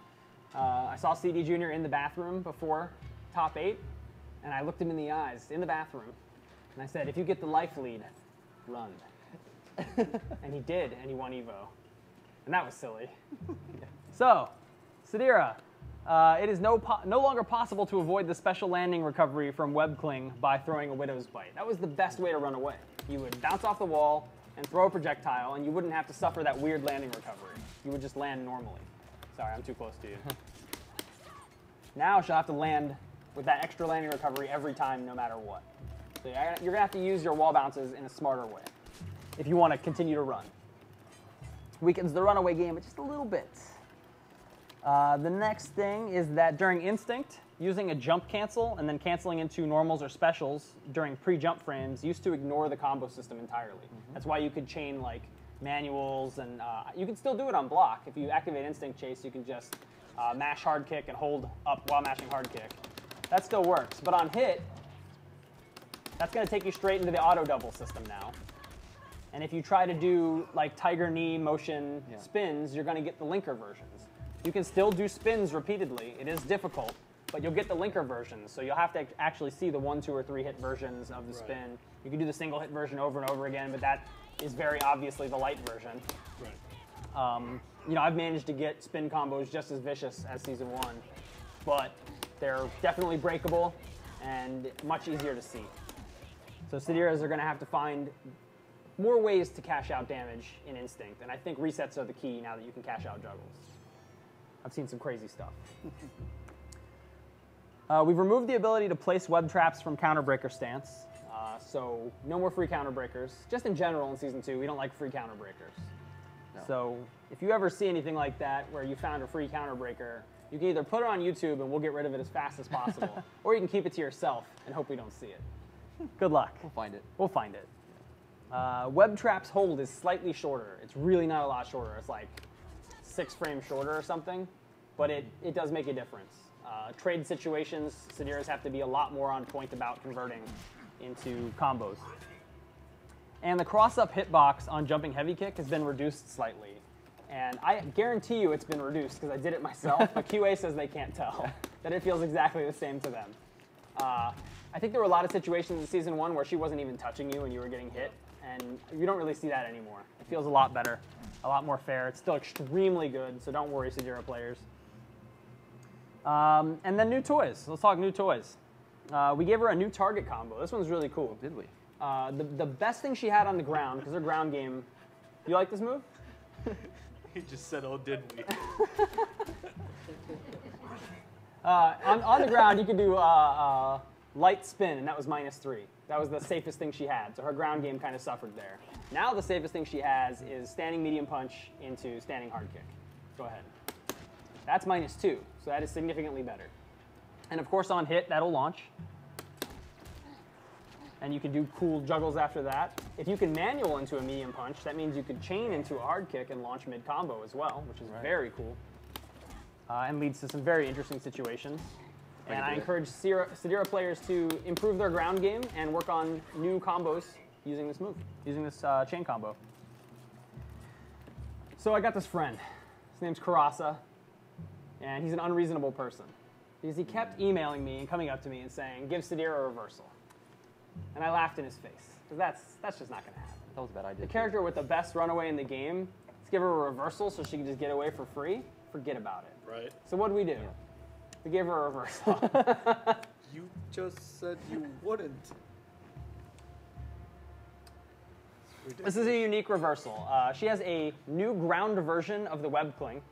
I saw CD Junior in the bathroom before top 8, and I looked him in the eyes in the bathroom, and I said, if you get the life lead, run. And he did, and he won Evo. And that was silly. So, Sadira, it is no longer possible to avoid the special landing recovery from Web Cling by throwing a Widow's Bite. That was the best way to run away. You would bounce off the wall and throw a projectile, and you wouldn't have to suffer that weird landing recovery. You would just land normally. Sorry, I'm too close to you. Now she'll have to land with that extra landing recovery every time, no matter what. So you're going to have to use your wall bounces in a smarter way if you want to continue to run. Weakens the runaway game just a little bit. The next thing is that during Instinct, using a jump cancel and then canceling into normals or specials during pre-jump frames used to ignore the combo system entirely. That's why you could chain like manuals, and you can still do it on block. If you activate Instinct Chase, you can just mash hard kick and hold up while mashing hard kick. That still works, but on hit, that's going to take you straight into the auto double system now. And if you try to do like Tiger Knee motion spins, you're going to get the linker versions. You can still do spins repeatedly. It is difficult, but you'll get the linker versions. So you'll have to actually see the 1, 2, or 3 hit versions of the spin. You can do the single hit version over and over again, but that is very obviously the light version. Right. You know, I've managed to get spin combos just as vicious as Season 1, but they're definitely breakable and much easier to see. So Sadiras are going to have to find more ways to cash out damage in Instinct, and I think resets are the key now that you can cash out juggles. I've seen some crazy stuff. We've removed the ability to place web traps from counter breaker stance, so no more free counter breakers. Just in general in Season 2, we don't like free counter breakers. No. So if you ever see anything like that where you found a free counter breaker, you can either put it on YouTube and we'll get rid of it as fast as possible, or you can keep it to yourself and hope we don't see it. Good luck. We'll find it. We'll find it. Web Trap's hold is slightly shorter. It's really not a lot shorter. It's like 6 frames shorter or something, but it does make a difference. Trade situations, Sadiras have to be a lot more on point about converting into combos. And the cross-up hitbox on jumping heavy kick has been reduced slightly. And I guarantee you it's been reduced because I did it myself, but QA says they can't tell, that it feels exactly the same to them. I think there were a lot of situations in Season 1 where she wasn't even touching you and you were getting hit, and you don't really see that anymore. It feels a lot better, a lot more fair. It's still extremely good, so don't worry, Sadira players. And then new toys. Let's talk new toys. We gave her a new target combo. This one's really cool. Did we? The best thing she had on the ground, because her ground game, you like this move? He just said, "Oh, did we?" On the ground, you could do light spin, and that was -3. That was the safest thing she had, so her ground game kind of suffered there. Now the safest thing she has is standing medium punch into standing hard kick. Go ahead. That's -2, so that is significantly better. And of course, on hit, that'll launch. And you can do cool juggles after that. If you can manual into a medium punch, that means you could chain into a hard kick and launch mid-combo as well, which is very cool. And leads to some very interesting situations. And I encourage Sadira players to improve their ground game and work on new combos using this move, using this chain combo. So I got this friend. His name's Karasa, and he's an unreasonable person. Because he kept emailing me and coming up to me and saying, give Sadira a reversal. And I laughed in his face, because that's just not going to happen. That was a bad idea. The character with the best runaway in the game, let's give her a reversal so she can just get away for free. Forget about it. Right. So what did we do? Yeah. We gave her a reversal. You just said you wouldn't. This is a unique reversal. She has a new ground version of the web cling.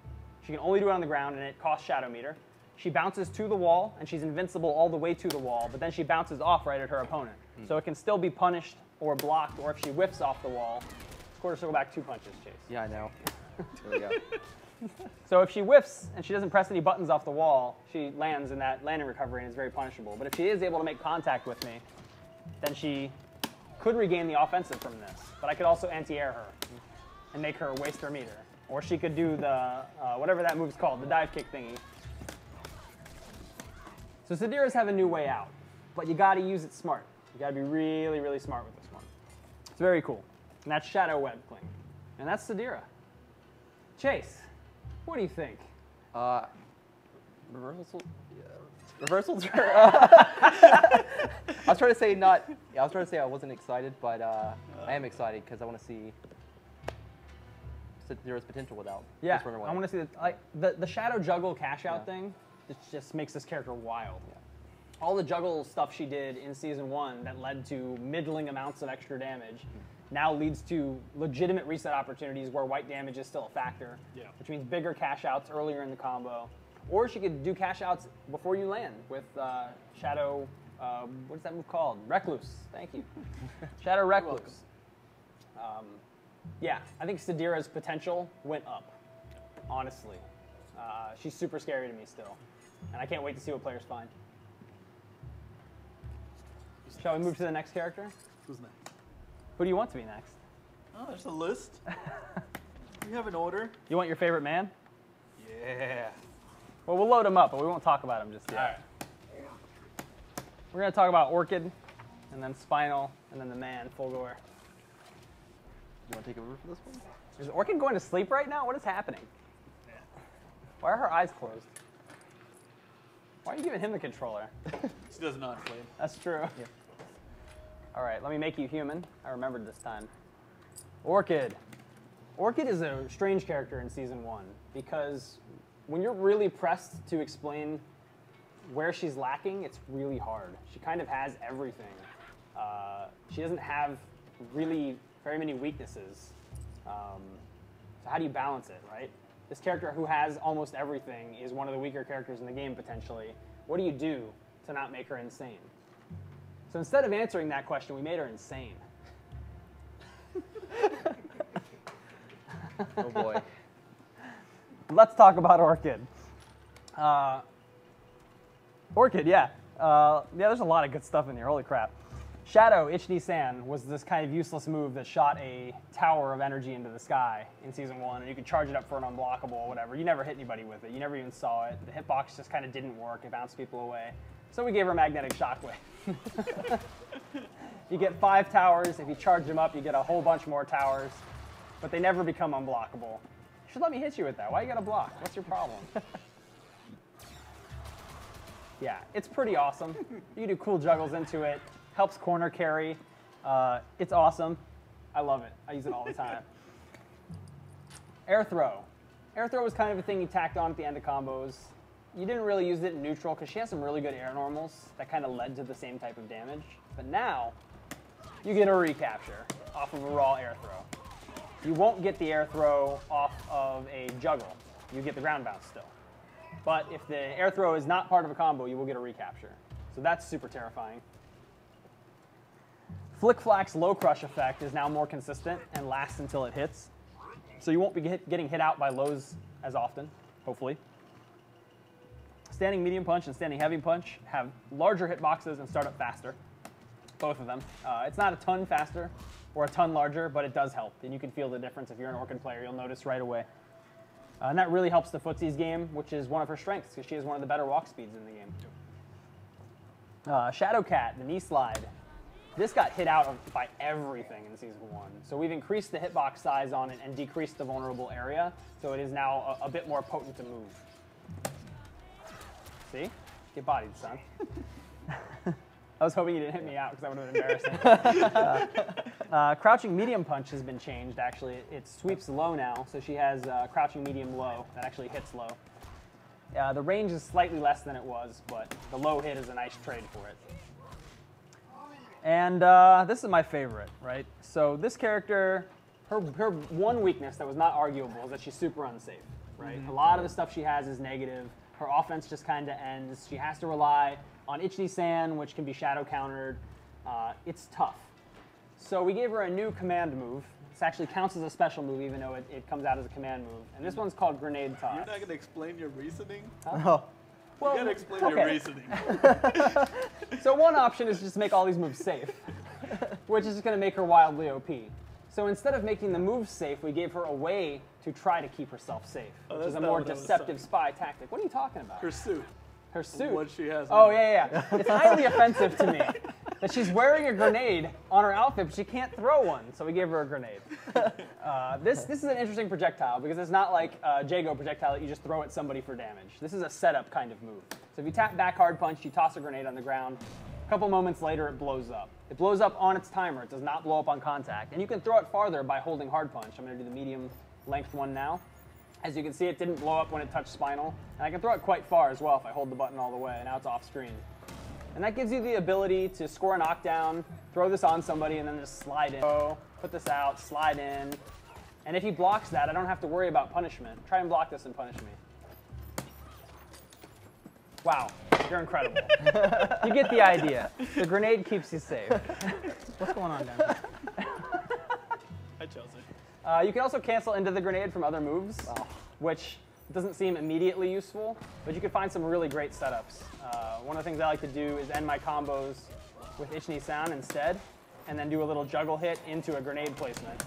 She can only do it on the ground, and it costs Shadow Meter. She bounces to the wall, and she's invincible all the way to the wall, but then she bounces off right at her opponent. So it can still be punished or blocked, or if she whiffs off the wall, quarter circle back 2 punches, Chase. Yeah, I know. There we go. So if she whiffs and she doesn't press any buttons off the wall, she lands in that landing recovery and is very punishable. But if she is able to make contact with me, then she could regain the offensive from this. But I could also anti-air her and make her waste her meter. Or she could do the, whatever that move's called, the dive kick thingy. So Sadira's have a new way out, but you gotta use it smart. You gotta be really, really smart with this one. It's very cool. And that's Shadow Web Cling. And that's Sadira. Chase, what do you think? Reversal. Yeah. Reversals. I was trying to say not. Yeah, I was trying to say I wasn't excited, but I am excited because I want to see Sadira's potential without. Yeah, this runaway. I want to see the Shadow Juggle cash out thing. It just makes this character wild. Yeah. All the juggle stuff she did in Season 1 that led to middling amounts of extra damage now leads to legitimate reset opportunities where white damage is still a factor, which means bigger cash outs earlier in the combo. Or she could do cash outs before you land with Shadow, what's that move called? Recluse, thank you. Shadow Recluse. Yeah, I think Sadira's potential went up, honestly. She's super scary to me still, and I can't wait to see what players find. Shall we move to the next character? Who's next? Who do you want to be next? Oh, there's a list. We have an order. You want your favorite man? Yeah. Well, we'll load him up, but we won't talk about him just yet. All right. We're going to talk about Orchid, and then Spinal, and then the man, Fulgore. You want to take over for this one? Is Orchid going to sleep right now? What is happening? Why are her eyes closed? Why are you giving him the controller? She doesn't know how to play. That's true. Yeah. All right, let me make you human. I remembered this time. Orchid. Orchid is a strange character in Season 1 because when you're really pressed to explain where she's lacking, it's really hard. She kind of has everything. She doesn't have really very many weaknesses. So how do you balance it, right? This character who has almost everything is one of the weaker characters in the game, potentially. What do you do to not make her insane? So instead of answering that question, we made her insane. Oh boy. Let's talk about Orchid. Orchid, yeah. There's a lot of good stuff in here. Holy crap. Shadow Ichni-san was this kind of useless move that shot a tower of energy into the sky in Season 1, and you could charge it up for an unblockable or whatever. You never hit anybody with it. You never even saw it. The hitbox just kind of didn't work. It bounced people away. So we gave her Magnetic Shockwave. You get 5 towers. If you charge them up, you get a whole bunch more towers. But they never become unblockable. You should let me hit you with that. Why you gotta block? What's your problem? Yeah, it's pretty awesome. You can do cool juggles into it. Helps corner carry. It's awesome. I love it. I use it all the time. Air throw. Air throw was kind of a thing you tacked on at the end of combos. You didn't really use it in neutral because she has some really good air normals that kind of led to the same type of damage. But now, you get a recapture off of a raw air throw. you won't get the air throw off of a juggle. You get the ground bounce still. But if the air throw is not part of a combo, you will get a recapture. So that's super terrifying. Flick Flack's low crush effect is now more consistent and lasts until it hits. So you won't be getting hit out by lows as often, hopefully. Standing medium punch and standing heavy punch have larger hitboxes and start up faster, both of them. It's not a ton faster or a ton larger, but it does help. And you can feel the difference if you're an Orchid player. You'll notice right away. And that really helps the Footsie's game, which is one of her strengths because she has one of the better walk speeds in the game. Shadow Cat, the knee slide. This got hit out by everything in Season 1. So we've increased the hitbox size on it and decreased the vulnerable area, so it is now a bit more potent to move. See? Get bodied, son. I was hoping you didn't hit me out because that would have been embarrassing. Crouching medium punch has been changed, actually. It sweeps low now, so she has crouching medium low that actually hits low. The range is slightly less than it was, but the low hit is a nice trade for it. And this is my favorite, right? So this character, her one weakness that was not arguable is that she's super unsafe, right? A lot of the stuff she has is negative. Her offense just kind of ends. She has to rely on Ichni-san, which can be shadow countered. It's tough. So we gave her a new command move. This actually counts as a special move, even though it comes out as a command move. And this one's called Grenade Toss. You're not going to explain your reasoning? Oh. Well, You got to explain your reasoning. So one option is just to make all these moves safe, which is just going to make her wildly OP. So instead of making the moves safe, we gave her a way to try to keep herself safe, which is a more deceptive spy tactic. What are you talking about? Her suit. Her suit? What she has. Oh, yeah. It's highly offensive to me that she's wearing a grenade on her outfit, but she can't throw one, so we gave her a grenade. This is an interesting projectile because it's not like a Jago projectile that you just throw at somebody for damage. This is a setup kind of move. So if you tap back hard punch, you toss a grenade on the ground. A couple moments later, it blows up. It blows up on its timer. It does not blow up on contact. And you can throw it farther by holding hard punch. I'm going to do the medium length one now. As you can see, it didn't blow up when it touched spinal. And I can throw it quite far as well if I hold the button all the way. Now it's off screen. And that gives you the ability to score a knockdown, throw this on somebody, and then just slide in. Put this out, slide in. And if he blocks that, I don't have to worry about punishment. Try and block this and punish me. Wow, you're incredible. You get the idea. The grenade keeps you safe. What's going on down here? Hi, Chelsea. You can also cancel into the grenade from other moves, which doesn't seem immediately useful, but you can find some really great setups. One of the things I like to do is end my combos with Ichni-san instead, and then do a little juggle hit into a grenade placement,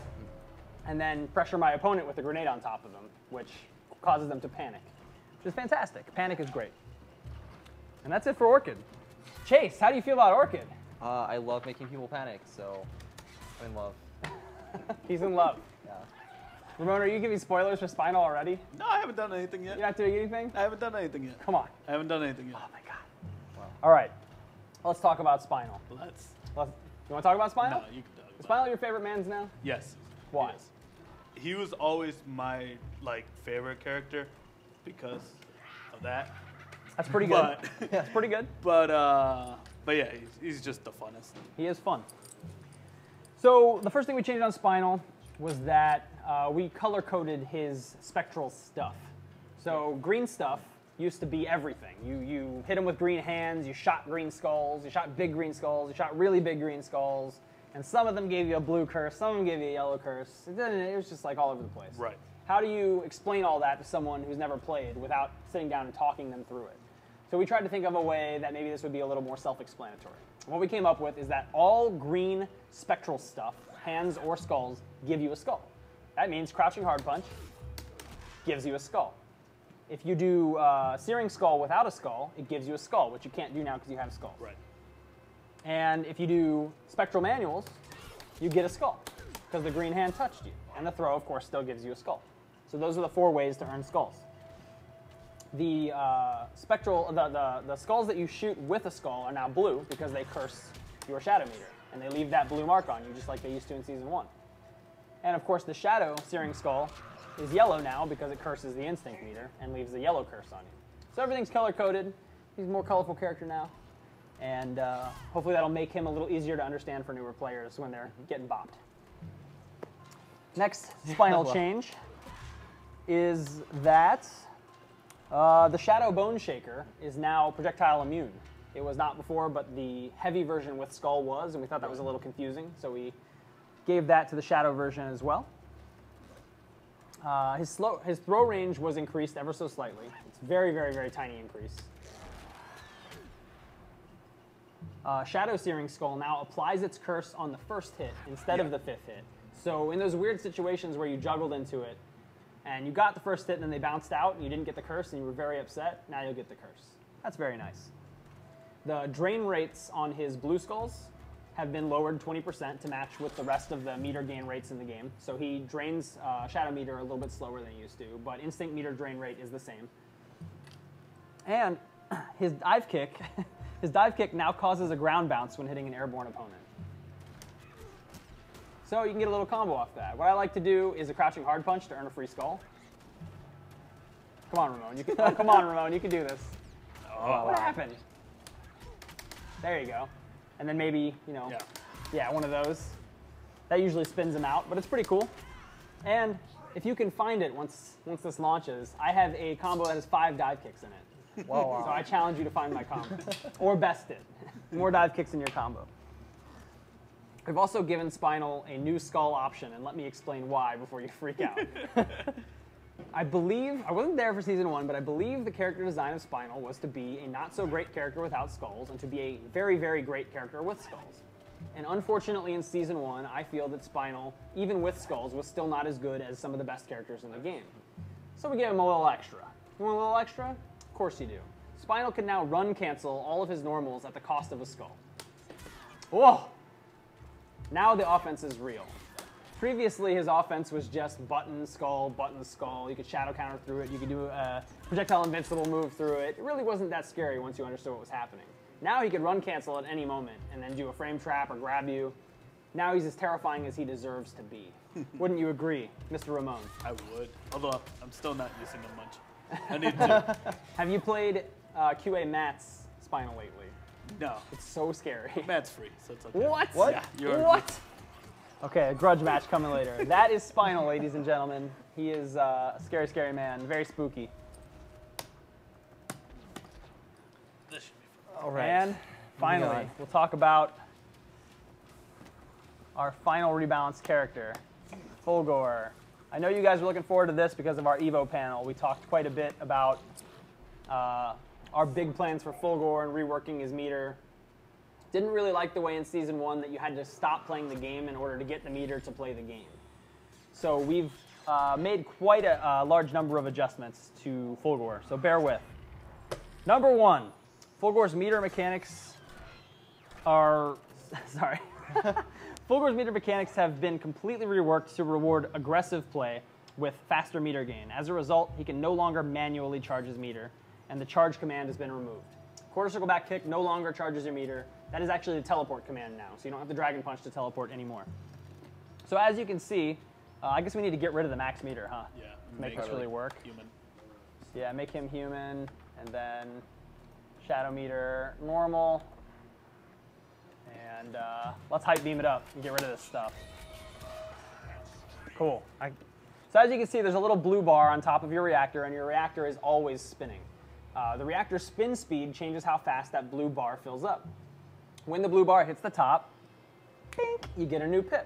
and then pressure my opponent with a grenade on top of them, which causes them to panic, which is fantastic. Panic is great. And that's it for Orchid. Chase, how do you feel about Orchid? I love making people panic, so I'm in love. He's in love. Yeah. Ramon, are you giving spoilers for Spinal already? No, I haven't done anything yet. You're not doing anything? I haven't done anything yet. Come on. I haven't done anything yet. Oh my god. Wow. All right. Let's talk about Spinal. You want to talk about Spinal? No, you can talk Is about Spinal your favorite man's now? Yes. Why? Yes. He was always my favorite character because of that. That's pretty good. But, yeah, that's pretty good. But yeah, he's just the funnest. He is fun. So the first thing we changed on Spinal was that we color-coded his spectral stuff. So green stuff used to be everything. You hit him with green hands, you shot green skulls, you shot big green skulls, you shot really big green skulls, and some of them gave you a blue curse, some of them gave you a yellow curse. It was just like all over the place. Right. How do you explain all that to someone who's never played without sitting down and talking them through it? So we tried to think of a way that maybe this would be a little more self-explanatory. What we came up with is that all green spectral stuff, hands or skulls, give you a skull. That means crouching hard punch gives you a skull. If you do searing skull without a skull, it gives you a skull, which you can't do now because you have skulls. Right. And if you do spectral manuals, you get a skull because the green hand touched you. And the throw, of course, still gives you a skull. So those are the 4 ways to earn skulls. The the skulls that you shoot with a skull are now blue because they curse your shadow meter, and they leave that blue mark on you just like they used to in Season 1. And of course, the shadow searing skull is yellow now because it curses the instinct meter and leaves the yellow curse on you. So everything's color-coded. He's a more colorful character now, and hopefully that'll make him a little easier to understand for newer players when they're getting bopped. Next spinal change is that the Shadow Bone Shaker is now projectile immune. It was not before, but the heavy version with Skull was, and we thought that was a little confusing, so we gave that to the Shadow version as well. His throw range was increased ever so slightly. It's very, very, very tiny increase. Shadow Searing Skull now applies its curse on the first hit instead of the 5th hit. So in those weird situations where you juggled into it, and you got the first hit and then they bounced out and you didn't get the curse and you were very upset, now you'll get the curse. That's very nice. The drain rates on his blue skulls have been lowered 20% to match with the rest of the meter gain rates in the game. So he drains Shadow Meter a little bit slower than he used to, but Instinct Meter drain rate is the same. And his dive kick, his dive kick now causes a ground bounce when hitting an airborne opponent. So you can get a little combo off that. What I like to do is a crouching hard punch to earn a free skull. Come on, Ramon. You can, oh, come on, Ramon. You can do this. Oh, what happened? There you go. And then maybe, you know, yeah, one of those. That usually spins him out, but it's pretty cool. And if you can find it once this launches, I have a combo that has 5 dive kicks in it. Wow. So I challenge you to find my combo. Or best it. More dive kicks in your combo. We've also given Spinal a new skull option, and let me explain why before you freak out. I believe, I wasn't there for season 1, but I believe the character design of Spinal was to be a not so great character without skulls and to be a very, very great character with skulls. And unfortunately in season 1, I feel that Spinal, even with skulls, was still not as good as some of the best characters in the game. So we gave him a little extra. You want a little extra? Of course you do. Spinal can now run cancel all of his normals at the cost of a skull. Whoa! Now the offense is real. Previously, his offense was just button, skull, button, skull. You could shadow counter through it. You could do a projectile invincible move through it. It really wasn't that scary once you understood what was happening. Now he could run cancel at any moment and then do a frame trap or grab you. Now he's as terrifying as he deserves to be. Wouldn't you agree, Mr. Ramon? I would, although I'm still not using them much. I need to. Have you played QA Matt's Spinal lately? No, It's so scary. Matt's free, so it's okay. What? Yeah, you're What? Okay, a grudge match coming later. That is Spinal, ladies and gentlemen. He is a scary, scary man. Very spooky. This should be fun. All right. And finally, we'll talk about our final rebalanced character, Fulgor. I know you guys were looking forward to this because of our Evo panel. We talked quite a bit about our big plans for Fulgor and reworking his meter. Didn't really like the way in Season 1 that you had to stop playing the game in order to get the meter to play the game. So we've made quite a large number of adjustments to Fulgor, so bear with. Number 1, Fulgor's meter mechanics are, sorry. Fulgor's meter mechanics have been completely reworked to reward aggressive play with faster meter gain. As a result, he can no longer manually charge his meter, and the charge command has been removed. Quarter circle back kick no longer charges your meter. That is actually the teleport command now, so you don't have the Dragon Punch to teleport anymore. So as you can see, I guess we need to get rid of the max meter, huh? Yeah. Make this really work. Human. Yeah, make him human, and then shadow meter normal. And let's hype beam it up and get rid of this stuff. Cool. So as you can see, there's a little blue bar on top of your reactor, and your reactor is always spinning. The reactor spin speed changes how fast that blue bar fills up. When the blue bar hits the top, bink, you get a new pip.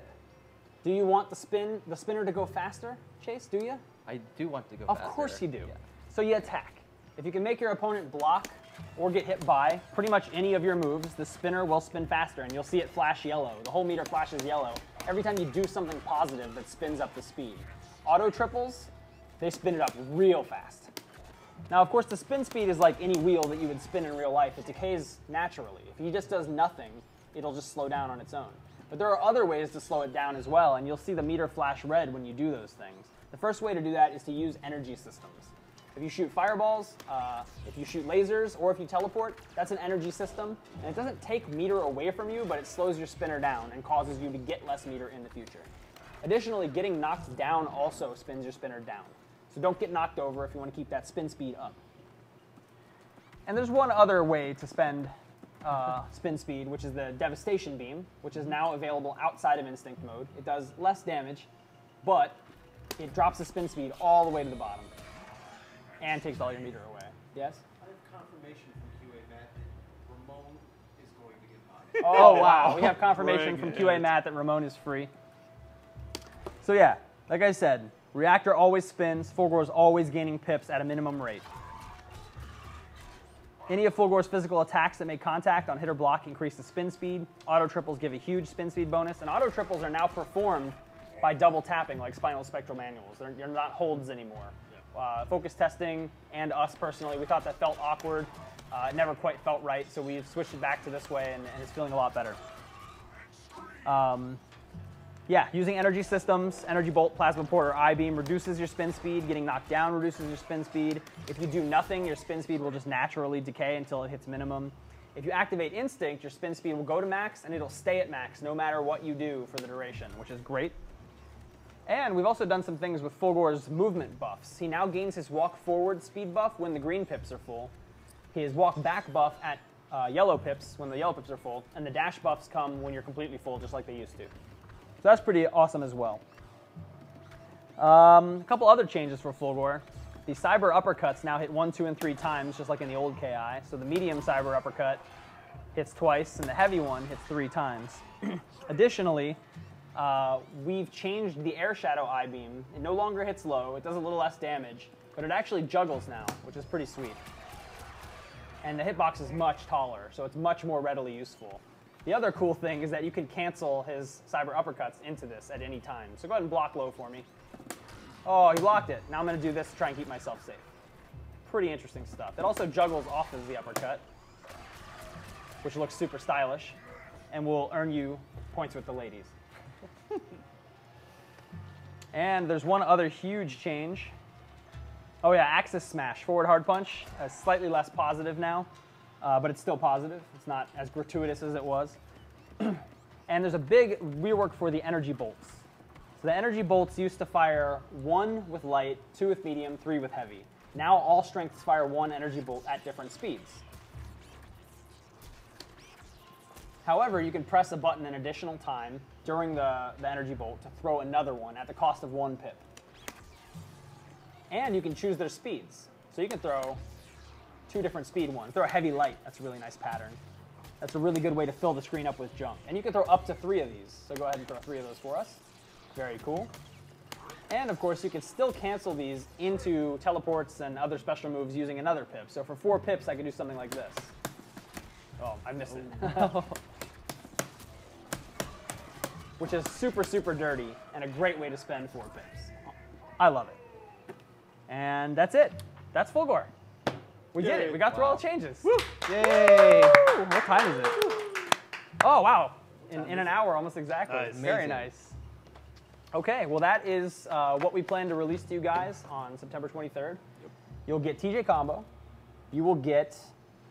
Do you want the spinner to go faster, Chase? Do you? I do want to go Of faster. course you do. Yeah. So you attack. If you can make your opponent block or get hit by pretty much any of your moves, the spinner will spin faster, and you'll see it flash yellow. The whole meter flashes yellow every time you do something positive that spins up the speed. Auto triples, they spin it up real fast. Now, of course, the spin speed is like any wheel that you would spin in real life. It decays naturally. If he just does nothing, it'll just slow down on its own. But there are other ways to slow it down as well, and you'll see the meter flash red when you do those things. The first way to do that is to use energy systems. If you shoot fireballs, if you shoot lasers, or if you teleport, that's an energy system. And it doesn't take meter away from you, but it slows your spinner down and causes you to get less meter in the future. Additionally, getting knocked down also spins your spinner down. So don't get knocked over if you want to keep that spin speed up. And there's one other way to spend spin speed, which is the Devastation Beam, which is now available outside of Instinct mode. It does less damage, but it drops the spin speed all the way to the bottom and takes all your meter away. Yes? I have confirmation from QA Matt that Ramon is going to get mine. Oh, wow. We have confirmation Bring from QA it. Matt that Ramon is free. So yeah, like I said, reactor always spins. Fulgore is always gaining pips at a minimum rate. Any of Fulgore's physical attacks that make contact on hit or block increase the spin speed. Auto triples give a huge spin speed bonus, and auto triples are now performed by double tapping like Spinal Spectral manuals. They're not holds anymore. Focus testing and us personally, we thought that felt awkward. It never quite felt right, so we've switched it back to this way, and it's feeling a lot better. Yeah, using energy systems, Energy Bolt, Plasma Port, or I-Beam reduces your spin speed. Getting knocked down reduces your spin speed. If you do nothing, your spin speed will just naturally decay until it hits minimum. If you activate Instinct, your spin speed will go to max, and it'll stay at max no matter what you do for the duration, which is great. And we've also done some things with Fulgore's movement buffs. He now gains his walk forward speed buff when the green pips are full. His walk back buff at yellow pips when the yellow pips are full. And the dash buffs come when you're completely full, just like they used to. So that's pretty awesome as well. A couple other changes for Fulgore. The Cyber Uppercuts now hit 1, 2, and 3 times, just like in the old KI. So the medium Cyber Uppercut hits twice, and the heavy one hits 3 times. Additionally, we've changed the Air Shadow I-Beam. It no longer hits low. It does a little less damage, but it actually juggles now, which is pretty sweet. And the hitbox is much taller, so it's much more readily useful. The other cool thing is that you can cancel his Cyber Uppercuts into this at any time. So go ahead and block low for me. Oh, he blocked it. Now I'm going to do this to try and keep myself safe. Pretty interesting stuff. It also juggles off of the uppercut, which looks super stylish, and will earn you points with the ladies. And there's one other huge change. Oh yeah, Axis Smash, forward hard punch, slightly less positive now, but it's still positive. It's not as gratuitous as it was. And there's a big rework for the energy bolts. So the energy bolts used to fire 1 with light, 2 with medium, 3 with heavy. Now all strengths fire 1 energy bolt at different speeds. However, you can press a button an additional time during the energy bolt to throw another one at the cost of 1 pip. And you can choose their speeds. So you can throw 2 different speed ones. Throw a heavy light. That's a really nice pattern. That's a really good way to fill the screen up with junk. And you can throw up to 3 of these. So go ahead and throw 3 of those for us. Very cool. And of course, you can still cancel these into teleports and other special moves using another pip. So for 4 pips, I could do something like this. Oh, I missed it. Which is super, super dirty and a great way to spend 4 pips. I love it. And that's it. That's Fulgore. We did it. We got through all the changes. Woo. Yay! Woo. What time is it? Oh, wow. In an hour, almost exactly. Nice. Very Amazing. nice. Okay, well, that is what we plan to release to you guys on September 23rd. Yep. You'll get TJ Combo. You will get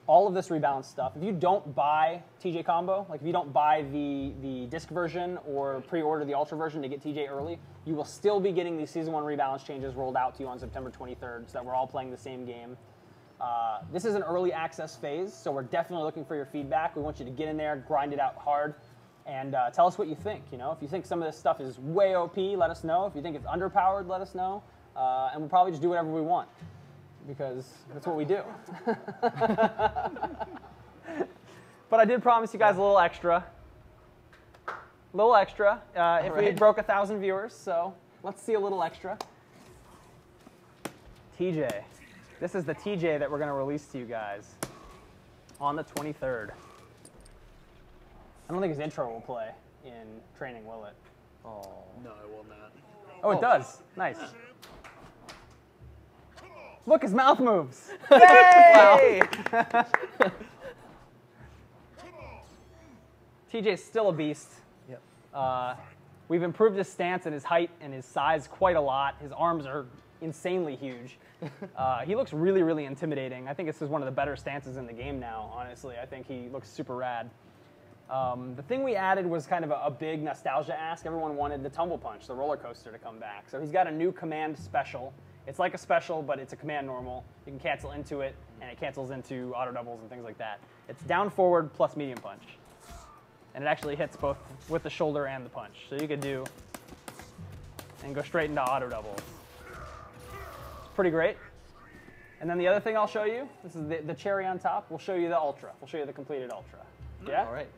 all of this rebalance stuff. If you don't buy TJ Combo, like if you don't buy the disc version or pre-order the Ultra version to get TJ early, you will still be getting these Season 1 rebalance changes rolled out to you on September 23rd so that we're all playing the same game. This is an early access phase, so we're definitely looking for your feedback. We want you to get in there, grind it out hard, and tell us what you think. You know, if you think some of this stuff is way OP, let us know. If you think it's underpowered, let us know. And we'll probably just do whatever we want, because that's what we do. But I did promise you guys a little extra. If we broke 1,000 viewers, so let's see a little extra. TJ. This is the TJ that we're going to release to you guys on the 23rd. I don't think his intro will play in training, will it? Oh. No, I will not. Oh, it does. Nice. Look, his mouth moves. Yay! TJ's still a beast. Yep. We've improved his stance and his height and his size quite a lot. His arms are insanely huge. He looks really, really intimidating. I think this is one of the better stances in the game now, honestly. I think he looks super rad. The thing we added was kind of a big nostalgia ask. Everyone wanted the Tumble Punch, the roller coaster, to come back. So he's got a new command special. It's like a special, but it's a command normal. You can cancel into it, and it cancels into auto doubles and things like that. It's down forward plus medium punch. And it actually hits both with the shoulder and the punch. So you could do and go straight into auto doubles. It's pretty great. And then the other thing I'll show you, this is the cherry on top, we'll show you the Ultra. We'll show you the completed Ultra. Yeah? All right.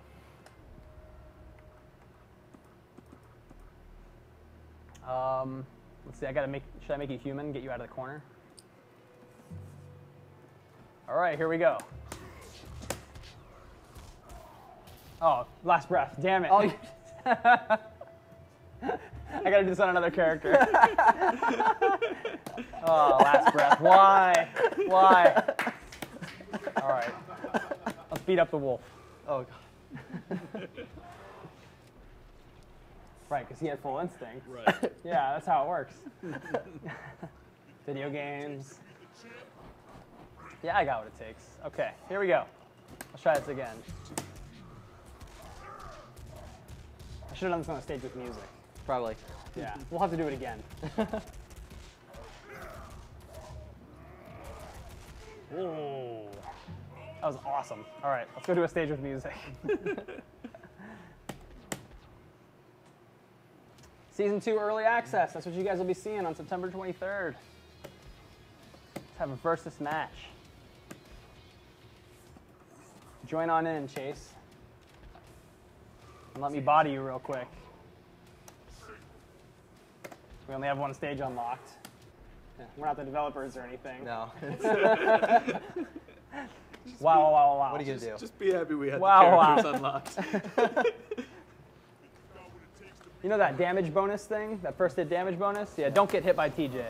Let's see, should I make you human, get you out of the corner? All right, here we go. Oh, last breath, damn it. Oh, I gotta do this on another character. Oh, last breath, why? Why? All right, let's beat up the wolf. oh God. Right, because he had full instinct. Right. Yeah, that's how it works. Video games. Yeah, I got what it takes. Okay, here we go. Let's try this again. I should have done this on the stage with music. Probably. Yeah, we'll have to do it again. Whoa. That was awesome. All right, let's go do a stage with music. Season 2 early access. That's what you guys will be seeing on September 23rd. Let's have a versus match. Join on in, Chase. And let me body you real quick. We only have one stage unlocked. Yeah, we're not the developers or anything. No. Wow, wow, wow, wow. What are you gonna do? Just be happy we had Wow, the characters unlocked. You know that damage bonus thing? That first hit damage bonus? Yeah, don't get hit by TJ.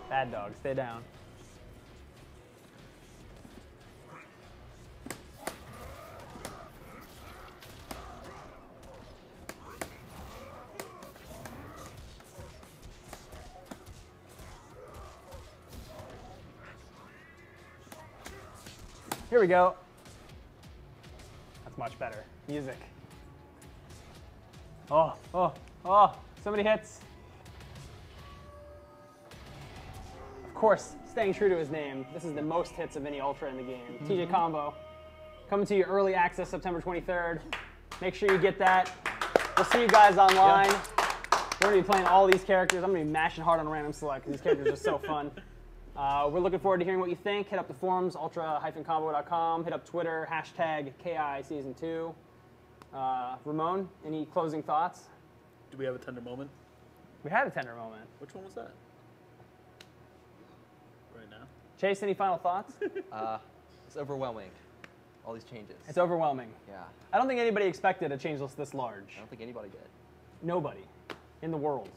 Bad dog, stay down. Here we go. That's much better. Music. Oh, oh, oh, so many hits. Of course, staying true to his name, this is the most hits of any Ultra in the game. TJ Combo, coming to you early access September 23rd. Make sure you get that. We'll see you guys online. We're going to be playing all these characters. I'm going to be mashing hard on random select because these characters are so fun. We're looking forward to hearing what you think. Hit up the forums, ultra-combo.com. Hit up Twitter, hashtag KISeason2. Ramon, any closing thoughts? Do we have a tender moment? We had a tender moment. Which one was that? Right now? Chase, any final thoughts? It's overwhelming. All these changes. It's overwhelming. Yeah. I don't think anybody expected a change list this large. I don't think anybody did. Nobody in the world.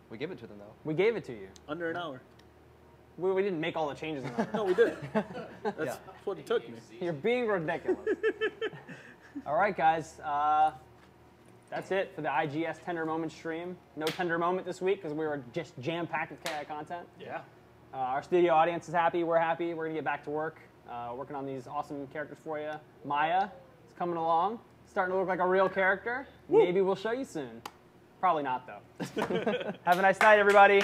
We give it to them though. We gave it to you. Under an hour. We didn't make all the changes in order. No, we did. That's Yeah. what it took me. You're being ridiculous. All right, guys. That's it for the IGS Tender Moment stream. No Tender Moment this week because we were just jam-packed with KI content. Yeah. Our studio audience is happy. We're happy. We're going to get back to work, working on these awesome characters for you. Maya is coming along, starting to look like a real character. Woo. Maybe we'll show you soon. Probably not, though. Have a nice night, everybody.